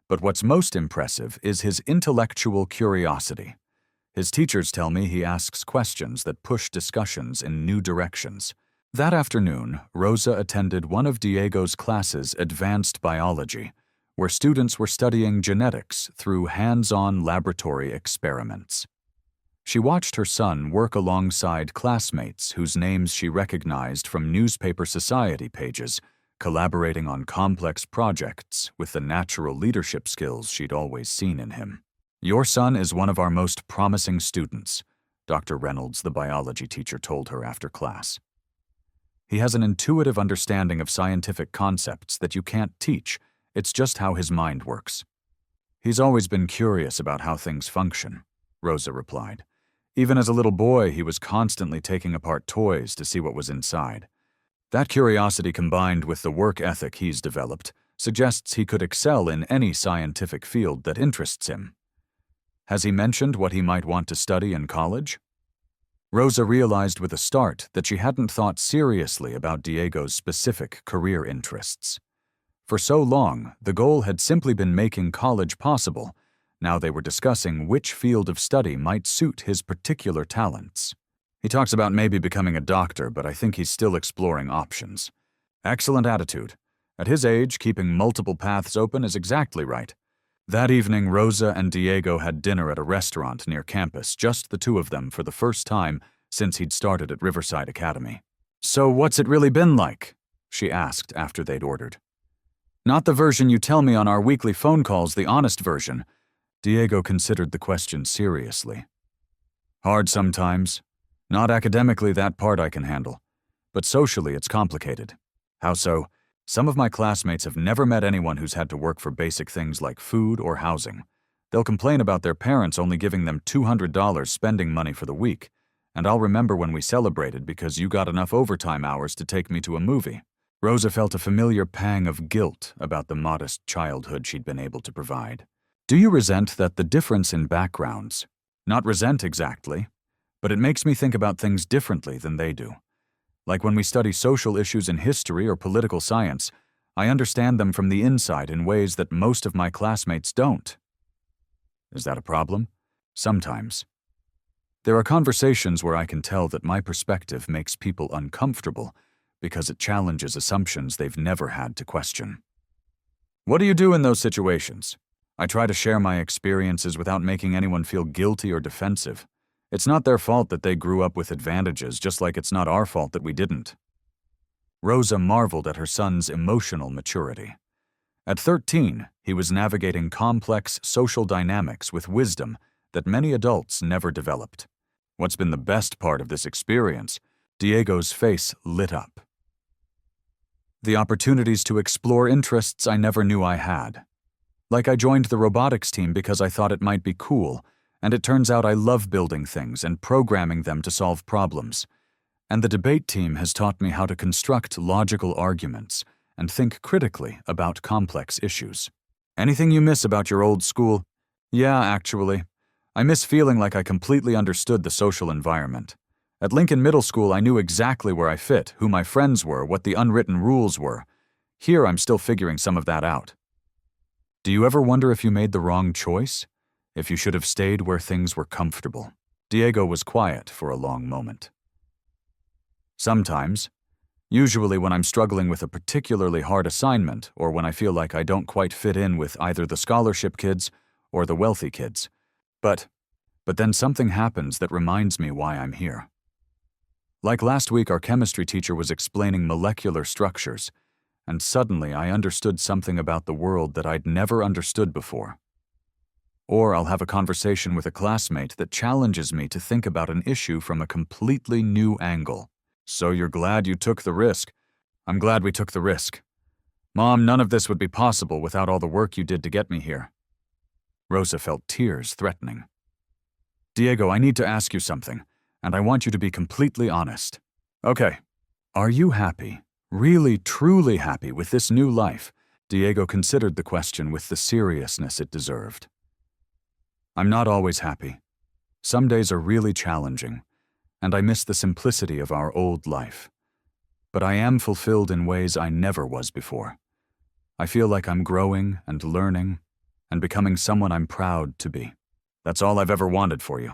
But what's most impressive is his intellectual curiosity. His teachers tell me he asks questions that push discussions in new directions." That afternoon, Rosa attended one of Diego's classes, Advanced Biology, where students were studying genetics through hands-on laboratory experiments. She watched her son work alongside classmates whose names she recognized from newspaper society pages, collaborating on complex projects with the natural leadership skills she'd always seen in him. "Your son is one of our most promising students," Dr. Reynolds, the biology teacher, told her after class. "He has an intuitive understanding of scientific concepts that you can't teach. It's just how his mind works." "He's always been curious about how things function," Rosa replied. "Even as a little boy, he was constantly taking apart toys to see what was inside. That curiosity, combined with the work ethic he's developed, suggests he could excel in any scientific field that interests him." "Has he mentioned what he might want to study in college?" Rosa realized with a start that she hadn't thought seriously about Diego's specific career interests. For so long, the goal had simply been making college possible. Now they were discussing which field of study might suit his particular talents. "He talks about maybe becoming a doctor, but I think he's still exploring options." "Excellent attitude. At his age, keeping multiple paths open is exactly right." That evening, Rosa and Diego had dinner at a restaurant near campus, just the two of them for the first time since he'd started at Riverside Academy. "So what's it really been like?" she asked after they'd ordered. "Not the version you tell me on our weekly phone calls, the honest version." Diego considered the question seriously. "Hard sometimes. Not academically, that part I can handle. But socially, it's complicated." "How so?" "Some of my classmates have never met anyone who's had to work for basic things like food or housing. They'll complain about their parents only giving them $200 spending money for the week, and I'll remember when we celebrated because you got enough overtime hours to take me to a movie." Rosa felt a familiar pang of guilt about the modest childhood she'd been able to provide. "Do you resent that the difference in backgrounds, Not resent exactly, but it makes me think about things differently than they do. Like when we study social issues in history or political science, I understand them from the inside in ways that most of my classmates don't. Is that a problem? Sometimes. There are conversations where I can tell that my perspective makes people uncomfortable because it challenges assumptions they've never had to question. What do you do in those situations? I try to share my experiences without making anyone feel guilty or defensive. It's not their fault that they grew up with advantages, just like it's not our fault that we didn't. Rosa marveled at her son's emotional maturity. At 13, he was navigating complex social dynamics with wisdom that many adults never developed. What's been the best part of this experience? Diego's face lit up. The opportunities to explore interests I never knew I had. Like I joined the robotics team because I thought it might be cool, and it turns out I love building things and programming them to solve problems. And the debate team has taught me how to construct logical arguments and think critically about complex issues. Anything you miss about your old school? Yeah, actually. I miss feeling like I completely understood the social environment. At Lincoln Middle School, I knew exactly where I fit, who my friends were, what the unwritten rules were. Here, I'm still figuring some of that out. Do you ever wonder if you made the wrong choice? If you should have stayed where things were comfortable? Diego was quiet for a long moment. Sometimes. Usually when I'm struggling with a particularly hard assignment or when I feel like I don't quite fit in with either the scholarship kids or the wealthy kids. But then something happens that reminds me why I'm here. Like last week, our chemistry teacher was explaining molecular structures, and suddenly I understood something about the world that I'd never understood before. Or I'll have a conversation with a classmate that challenges me to think about an issue from a completely new angle. So you're glad you took the risk? I'm glad we took the risk. Mom, none of this would be possible without all the work you did to get me here. Rosa felt tears threatening. Diego, I need to ask you something, and I want you to be completely honest. Okay. Are you happy, really, truly happy with this new life? Diego considered the question with the seriousness it deserved. I'm not always happy. Some days are really challenging, and I miss the simplicity of our old life. But I am fulfilled in ways I never was before. I feel like I'm growing and learning and becoming someone I'm proud to be. That's all I've ever wanted for you.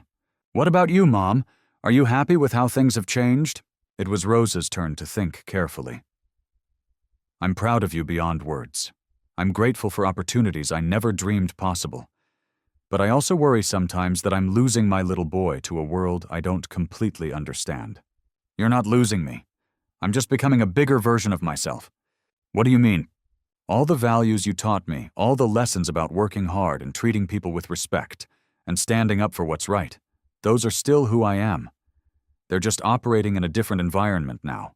What about you, Mom? Are you happy with how things have changed? It was Rosa's turn to think carefully. I'm proud of you beyond words. I'm grateful for opportunities I never dreamed possible. But I also worry sometimes that I'm losing my little boy to a world I don't completely understand. You're not losing me. I'm just becoming a bigger version of myself. What do you mean? All the values you taught me, all the lessons about working hard and treating people with respect, and standing up for what's right, those are still who I am. They're just operating in a different environment now.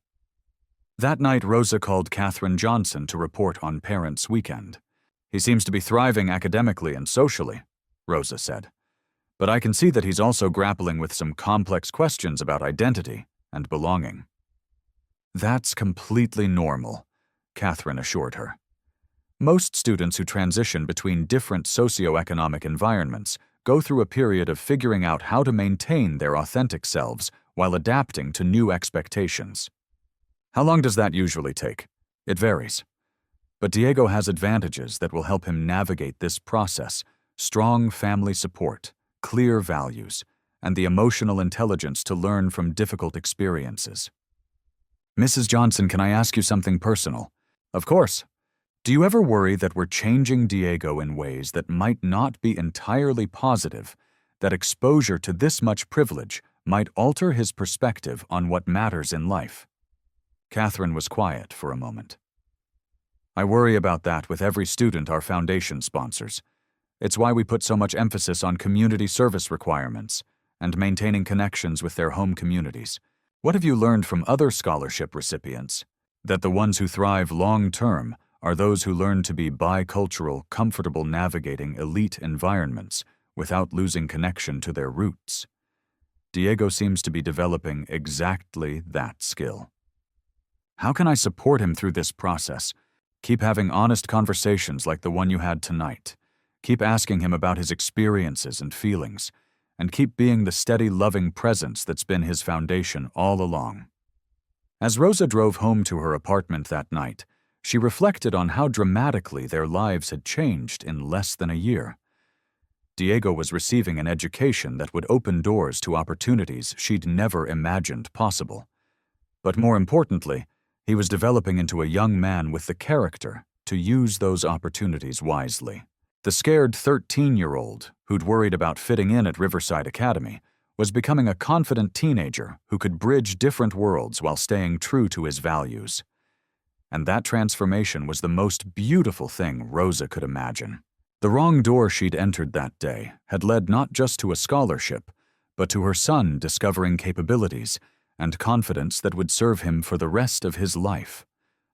That night, Rosa called Catherine Johnson to report on Parents' Weekend. He seems to be thriving academically and socially, Rosa said. But I can see that he's also grappling with some complex questions about identity and belonging. That's completely normal, Catherine assured her. Most students who transition between different socioeconomic environments go through a period of figuring out how to maintain their authentic selves while adapting to new expectations. How long does that usually take? It varies. But Diego has advantages that will help him navigate this process: strong family support, clear values, and the emotional intelligence to learn from difficult experiences. Mrs. Johnson, can I ask you something personal? Of course. Do you ever worry that we're changing Diego in ways that might not be entirely positive, that exposure to this much privilege might alter his perspective on what matters in life? Catherine was quiet for a moment. I worry about that with every student our foundation sponsors. It's why we put so much emphasis on community service requirements and maintaining connections with their home communities. What have you learned from other scholarship recipients? That the ones who thrive long-term are those who learn to be bicultural, comfortable navigating elite environments without losing connection to their roots. Diego seems to be developing exactly that skill. How can I support him through this process? Keep having honest conversations like the one you had tonight. Keep asking him about his experiences and feelings, and keep being the steady, loving presence that's been his foundation all along. As Rosa drove home to her apartment that night, she reflected on how dramatically their lives had changed in less than a year. Diego was receiving an education that would open doors to opportunities she'd never imagined possible. But more importantly, he was developing into a young man with the character to use those opportunities wisely. The scared 13-year-old, who'd worried about fitting in at Riverside Academy, was becoming a confident teenager who could bridge different worlds while staying true to his values. And that transformation was the most beautiful thing Rosa could imagine. The wrong door she'd entered that day had led not just to a scholarship, but to her son discovering capabilities and confidence that would serve him for the rest of his life.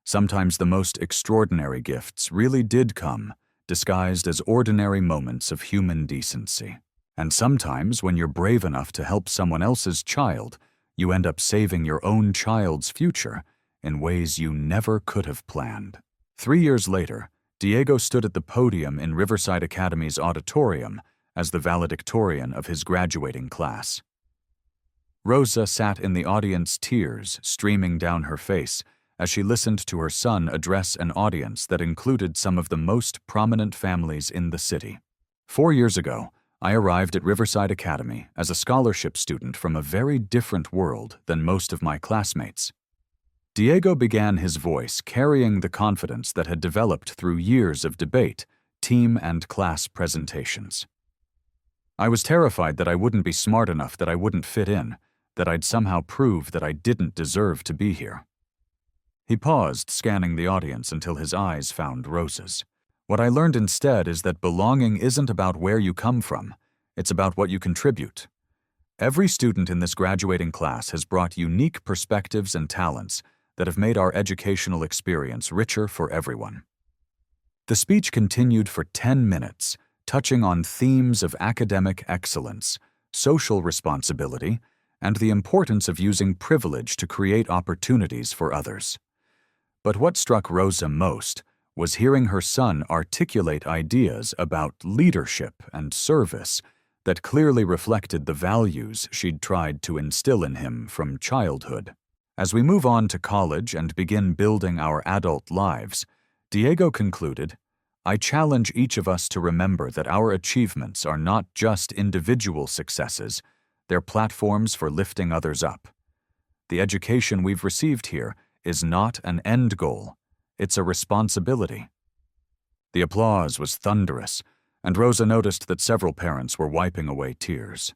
Sometimes the most extraordinary gifts really did come, disguised as ordinary moments of human decency. And sometimes, when you're brave enough to help someone else's child, you end up saving your own child's future in ways you never could have planned. 3 years later, Diego stood at the podium in Riverside Academy's auditorium as the valedictorian of his graduating class. Rosa sat in the audience, tears streaming down her face as she listened to her son address an audience that included some of the most prominent families in the city. 4 years ago, I arrived at Riverside Academy as a scholarship student from a very different world than most of my classmates. Diego began his voice carrying the confidence that had developed through years of debate, team and class presentations. I was terrified that I wouldn't be smart enough, that I wouldn't fit in, that I'd somehow prove that I didn't deserve to be here. He paused, scanning the audience until his eyes found Rosa's. What I learned instead is that belonging isn't about where you come from, it's about what you contribute. Every student in this graduating class has brought unique perspectives and talents that have made our educational experience richer for everyone. The speech continued for 10 minutes, touching on themes of academic excellence, social responsibility, and the importance of using privilege to create opportunities for others. But what struck Rosa most was hearing her son articulate ideas about leadership and service that clearly reflected the values she'd tried to instill in him from childhood. As we move on to college and begin building our adult lives, Diego concluded, "I challenge each of us to remember that our achievements are not just individual successes, they're platforms for lifting others up. The education we've received here is not an end goal, it's a responsibility." The applause was thunderous, and Rosa noticed that several parents were wiping away tears.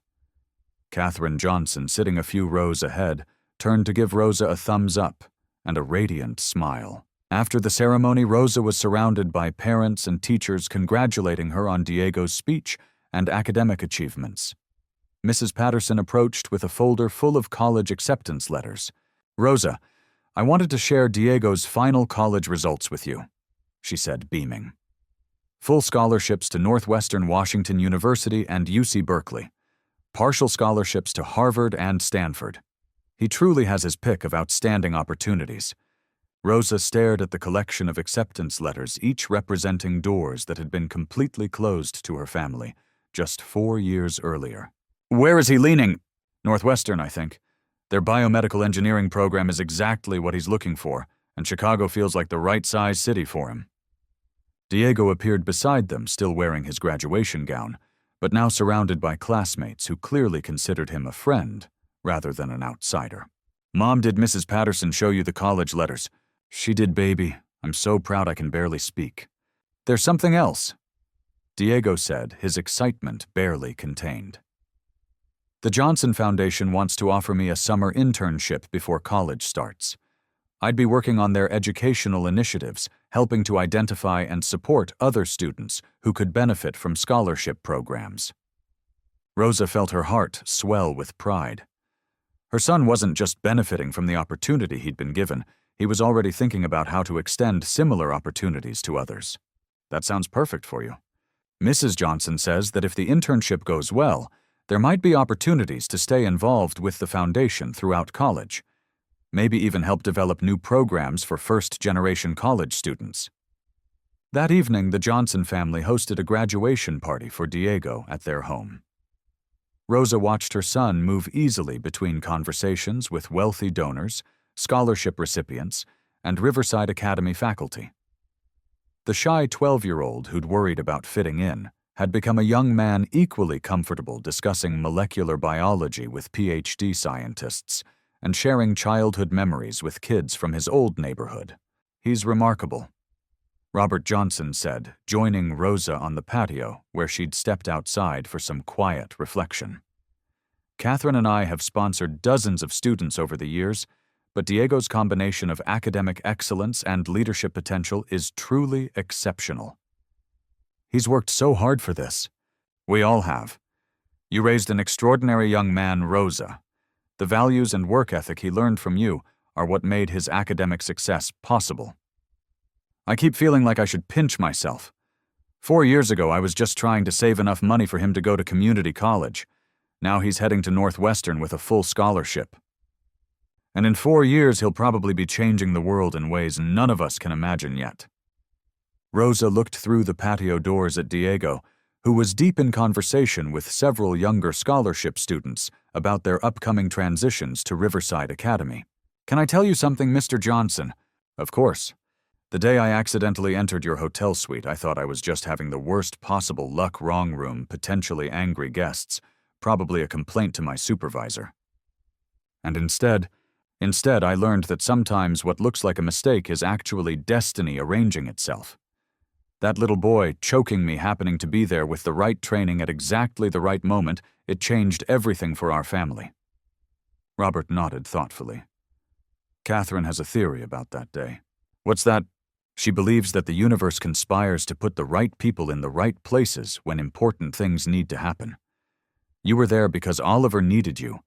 Katherine Johnson, sitting a few rows ahead, turned to give Rosa a thumbs up and a radiant smile. After the ceremony, Rosa was surrounded by parents and teachers congratulating her on Diego's speech and academic achievements. Mrs. Patterson approached with a folder full of college acceptance letters. "Rosa, I wanted to share Diego's final college results with you," she said, beaming. "Full scholarships to Northwestern Washington University and UC Berkeley. Partial scholarships to Harvard and Stanford. He truly has his pick of outstanding opportunities." Rosa stared at the collection of acceptance letters, each representing doors that had been completely closed to her family just 4 years earlier. "Where is he leaning?" "Northwestern, I think. Their biomedical engineering program is exactly what he's looking for, and Chicago feels like the right size city for him." Diego appeared beside them, still wearing his graduation gown, but now surrounded by classmates who clearly considered him a friend rather than an outsider. "Mom, did Mrs. Patterson show you the college letters?" "She did, baby. I'm so proud I can barely speak." "There's something else," Diego said, his excitement barely contained. "The Johnson Foundation wants to offer me a summer internship before college starts. I'd be working on their educational initiatives, helping to identify and support other students who could benefit from scholarship programs." Rosa felt her heart swell with pride. Her son wasn't just benefiting from the opportunity he'd been given, he was already thinking about how to extend similar opportunities to others. "That sounds perfect for you." Mrs. Johnson says that if the internship goes well, there might be opportunities to stay involved with the foundation throughout college, maybe even help develop new programs for first-generation college students. That evening, the Johnson family hosted a graduation party for Diego at their home. Rosa watched her son move easily between conversations with wealthy donors, scholarship recipients, and Riverside Academy faculty. The shy 12-year-old who'd worried about fitting in had become a young man equally comfortable discussing molecular biology with PhD scientists and sharing childhood memories with kids from his old neighborhood. "He's remarkable," Robert Johnson said, joining Rosa on the patio where she'd stepped outside for some quiet reflection. "Catherine and I have sponsored dozens of students over the years, but Diego's combination of academic excellence and leadership potential is truly exceptional. He's worked so hard for this. We all have. You raised an extraordinary young man, Rosa. The values and work ethic he learned from you are what made his academic success possible. I keep feeling like I should pinch myself. 4 years ago, I was just trying to save enough money for him to go to community college. Now he's heading to Northwestern with a full scholarship. And in 4 years, he'll probably be changing the world in ways none of us can imagine yet." Rosa looked through the patio doors at Diego, who was deep in conversation with several younger scholarship students about their upcoming transitions to Riverside Academy. "Can I tell you something, Mr. Johnson?" "Of course. The day I accidentally entered your hotel suite, I thought I was just having the worst possible luck wrong room, potentially angry guests, probably a complaint to my supervisor. And instead I learned that sometimes what looks like a mistake is actually destiny arranging itself. That little boy choking me happening to be there with the right training at exactly the right moment, it changed everything for our family." Robert nodded thoughtfully. "Catherine has a theory about that day." "What's that?" "She believes that the universe conspires to put the right people in the right places when important things need to happen. You were there because Oliver needed you,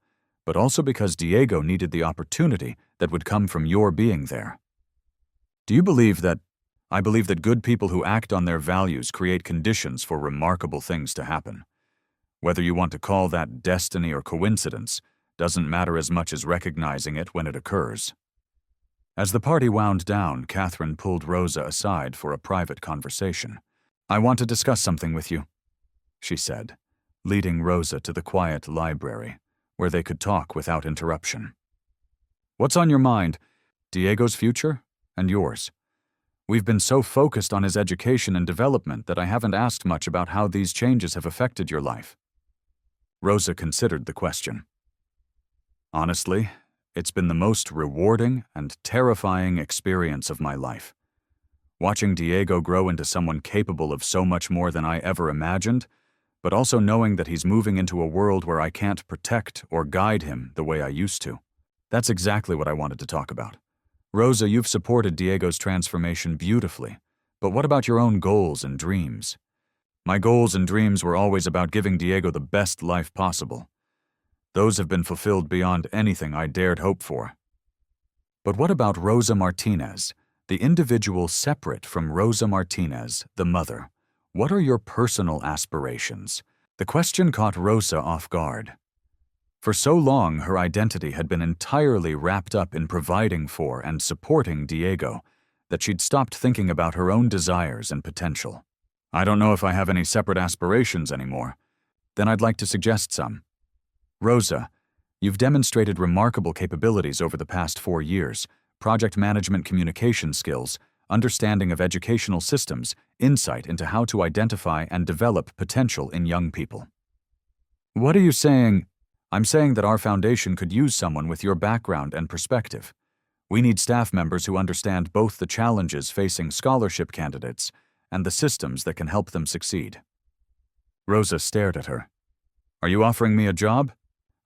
but also because Diego needed the opportunity that would come from your being there. Do you believe that? I believe that good people who act on their values create conditions for remarkable things to happen. Whether you want to call that destiny or coincidence doesn't matter as much as recognizing it when it occurs." As the party wound down, Catherine pulled Rosa aside for a private conversation. "I want to discuss something with you," she said, leading Rosa to the quiet library, where they could talk without interruption. "What's on your mind? Diego's future and yours. We've been so focused on his education and development that I haven't asked much about how these changes have affected your life." Rosa considered the question. "Honestly, it's been the most rewarding and terrifying experience of my life. Watching Diego grow into someone capable of so much more than I ever imagined, but also knowing that he's moving into a world where I can't protect or guide him the way I used to. That's exactly what I wanted to talk about. Rosa, you've supported Diego's transformation beautifully, but what about your own goals and dreams?" "My goals and dreams were always about giving Diego the best life possible. Those have been fulfilled beyond anything I dared hope for." "But what about Rosa Martinez, the individual separate from Rosa Martinez, the mother? What are your personal aspirations?" The question caught Rosa off guard. For so long, her identity had been entirely wrapped up in providing for and supporting Diego that she'd stopped thinking about her own desires and potential. "I don't know if I have any separate aspirations anymore. Then I'd like to suggest some. Rosa, you've demonstrated remarkable capabilities over the past 4 years: project management, communication skills, understanding of educational systems, insight into how to identify and develop potential in young people." "What are you saying?" "I'm saying that our foundation could use someone with your background and perspective. We need staff members who understand both the challenges facing scholarship candidates and the systems that can help them succeed." Rosa stared at her. "Are you offering me a job?"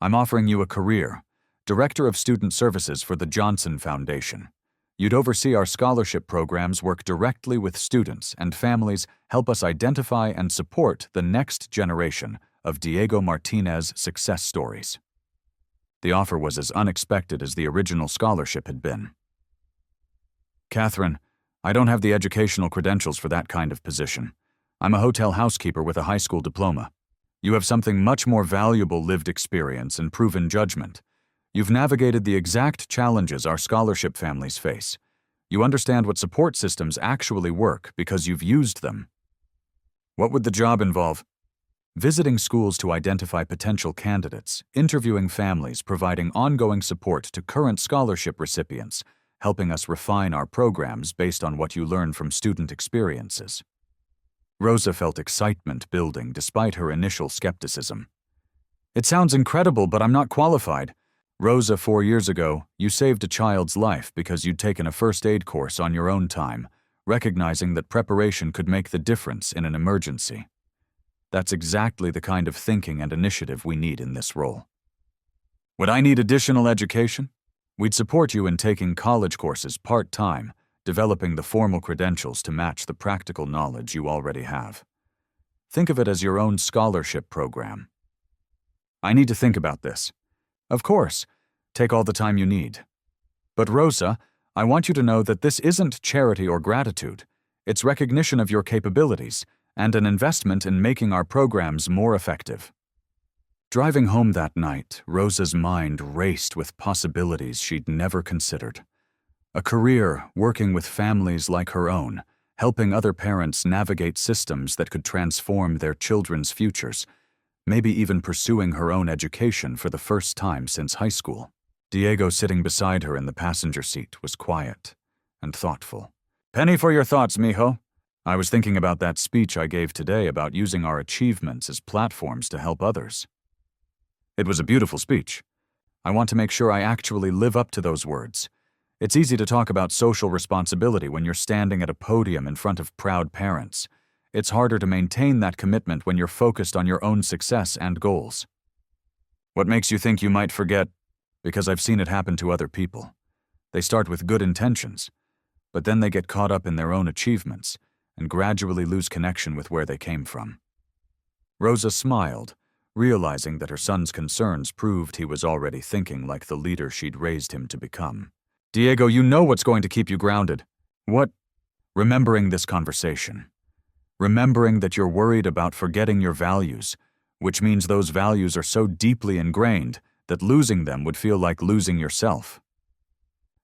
"I'm offering you a career, Director of Student Services for the Johnson Foundation. You'd oversee our scholarship programs, work directly with students and families, help us identify and support the next generation of Diego Martinez success stories." The offer was as unexpected as the original scholarship had been. "Catherine, I don't have the educational credentials for that kind of position. I'm a hotel housekeeper with a high school diploma. You have something much more valuable: lived experience and proven judgment. You've navigated the exact challenges our scholarship families face. You understand what support systems actually work because you've used them." "What would the job involve?" visiting schools to identify potential candidates, interviewing families, providing ongoing support to current scholarship recipients, helping us refine our programs based on what you learn from student experiences. Rosa felt excitement building despite her initial skepticism. It sounds incredible, but I'm not qualified. Rosa, 4 years ago, you saved a child's life because you'd taken a first aid course on your own time, recognizing that preparation could make the difference in an emergency. That's exactly the kind of thinking and initiative we need in this role. Would I need additional education? We'd support you in taking college courses part-time, developing the formal credentials to match the practical knowledge you already have. Think of it as your own scholarship program. I need to think about this. Of course, take all the time you need. But Rosa, I want you to know that this isn't charity or gratitude. It's recognition of your capabilities and an investment in making our programs more effective. Driving home that night, Rosa's mind raced with possibilities she'd never considered. A career working with families like her own, helping other parents navigate systems that could transform their children's futures, maybe even pursuing her own education for the first time since high school. Diego, sitting beside her in the passenger seat, was quiet and thoughtful. "Penny for your thoughts, mijo. I was thinking about that speech I gave today about using our achievements as platforms to help others. It was a beautiful speech. I want to make sure I actually live up to those words. It's easy to talk about social responsibility when you're standing at a podium in front of proud parents. It's harder to maintain that commitment when you're focused on your own success and goals. What makes you think you might forget? Because I've seen it happen to other people. They start with good intentions, but then they get caught up in their own achievements and gradually lose connection with where they came from." Rosa smiled, realizing that her son's concerns proved he was already thinking like the leader she'd raised him to become. "Diego, you know what's going to keep you grounded." "What?" "Remembering this conversation. Remembering that you're worried about forgetting your values, which means those values are so deeply ingrained that losing them would feel like losing yourself.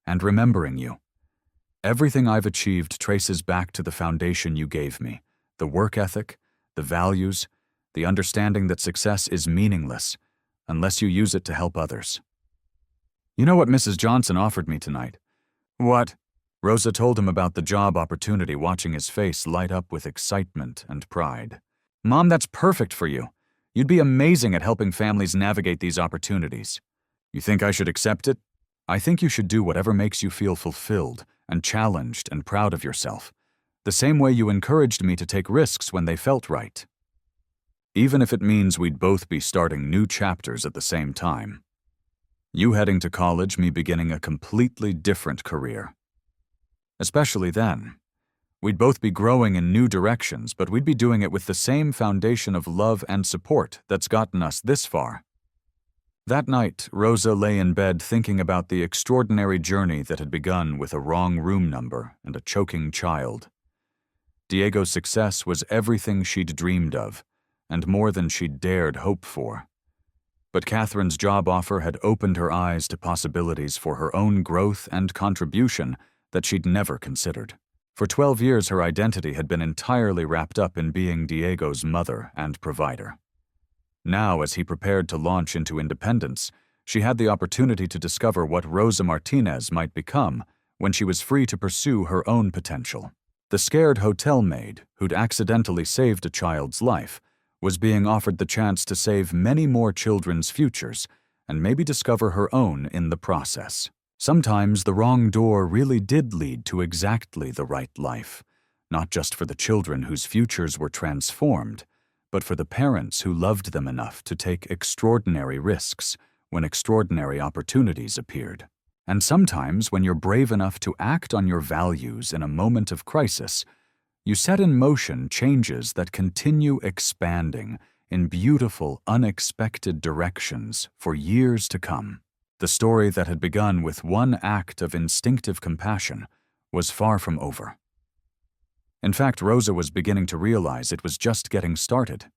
And remembering you. Everything I've achieved traces back to the foundation you gave me, the work ethic, the values, the understanding that success is meaningless unless you use it to help others. You know what Mrs. Johnson offered me tonight?" "What?" Rosa told him about the job opportunity, watching his face light up with excitement and pride. "Mom, that's perfect for you. You'd be amazing at helping families navigate these opportunities. You think I should accept it?" "I think you should do whatever makes you feel fulfilled and challenged and proud of yourself, the same way you encouraged me to take risks when they felt right. Even if it means we'd both be starting new chapters at the same time. You heading to college, me beginning a completely different career. Especially then. We'd both be growing in new directions, but we'd be doing it with the same foundation of love and support that's gotten us this far." That night, Rosa lay in bed thinking about the extraordinary journey that had begun with a wrong room number and a choking child. Diego's success was everything she'd dreamed of, and more than she'd dared hope for. But Catherine's job offer had opened her eyes to possibilities for her own growth and contribution that she'd never considered. For 12 years, her identity had been entirely wrapped up in being Diego's mother and provider. Now, as he prepared to launch into independence, she had the opportunity to discover what Rosa Martinez might become when she was free to pursue her own potential. The scared hotel maid, who'd accidentally saved a child's life, was being offered the chance to save many more children's futures and maybe discover her own in the process. Sometimes the wrong door really did lead to exactly the right life, not just for the children whose futures were transformed, but for the parents who loved them enough to take extraordinary risks when extraordinary opportunities appeared. And sometimes, when you're brave enough to act on your values in a moment of crisis, you set in motion changes that continue expanding in beautiful, unexpected directions for years to come. The story that had begun with one act of instinctive compassion was far from over. In fact, Rosa was beginning to realize it was just getting started.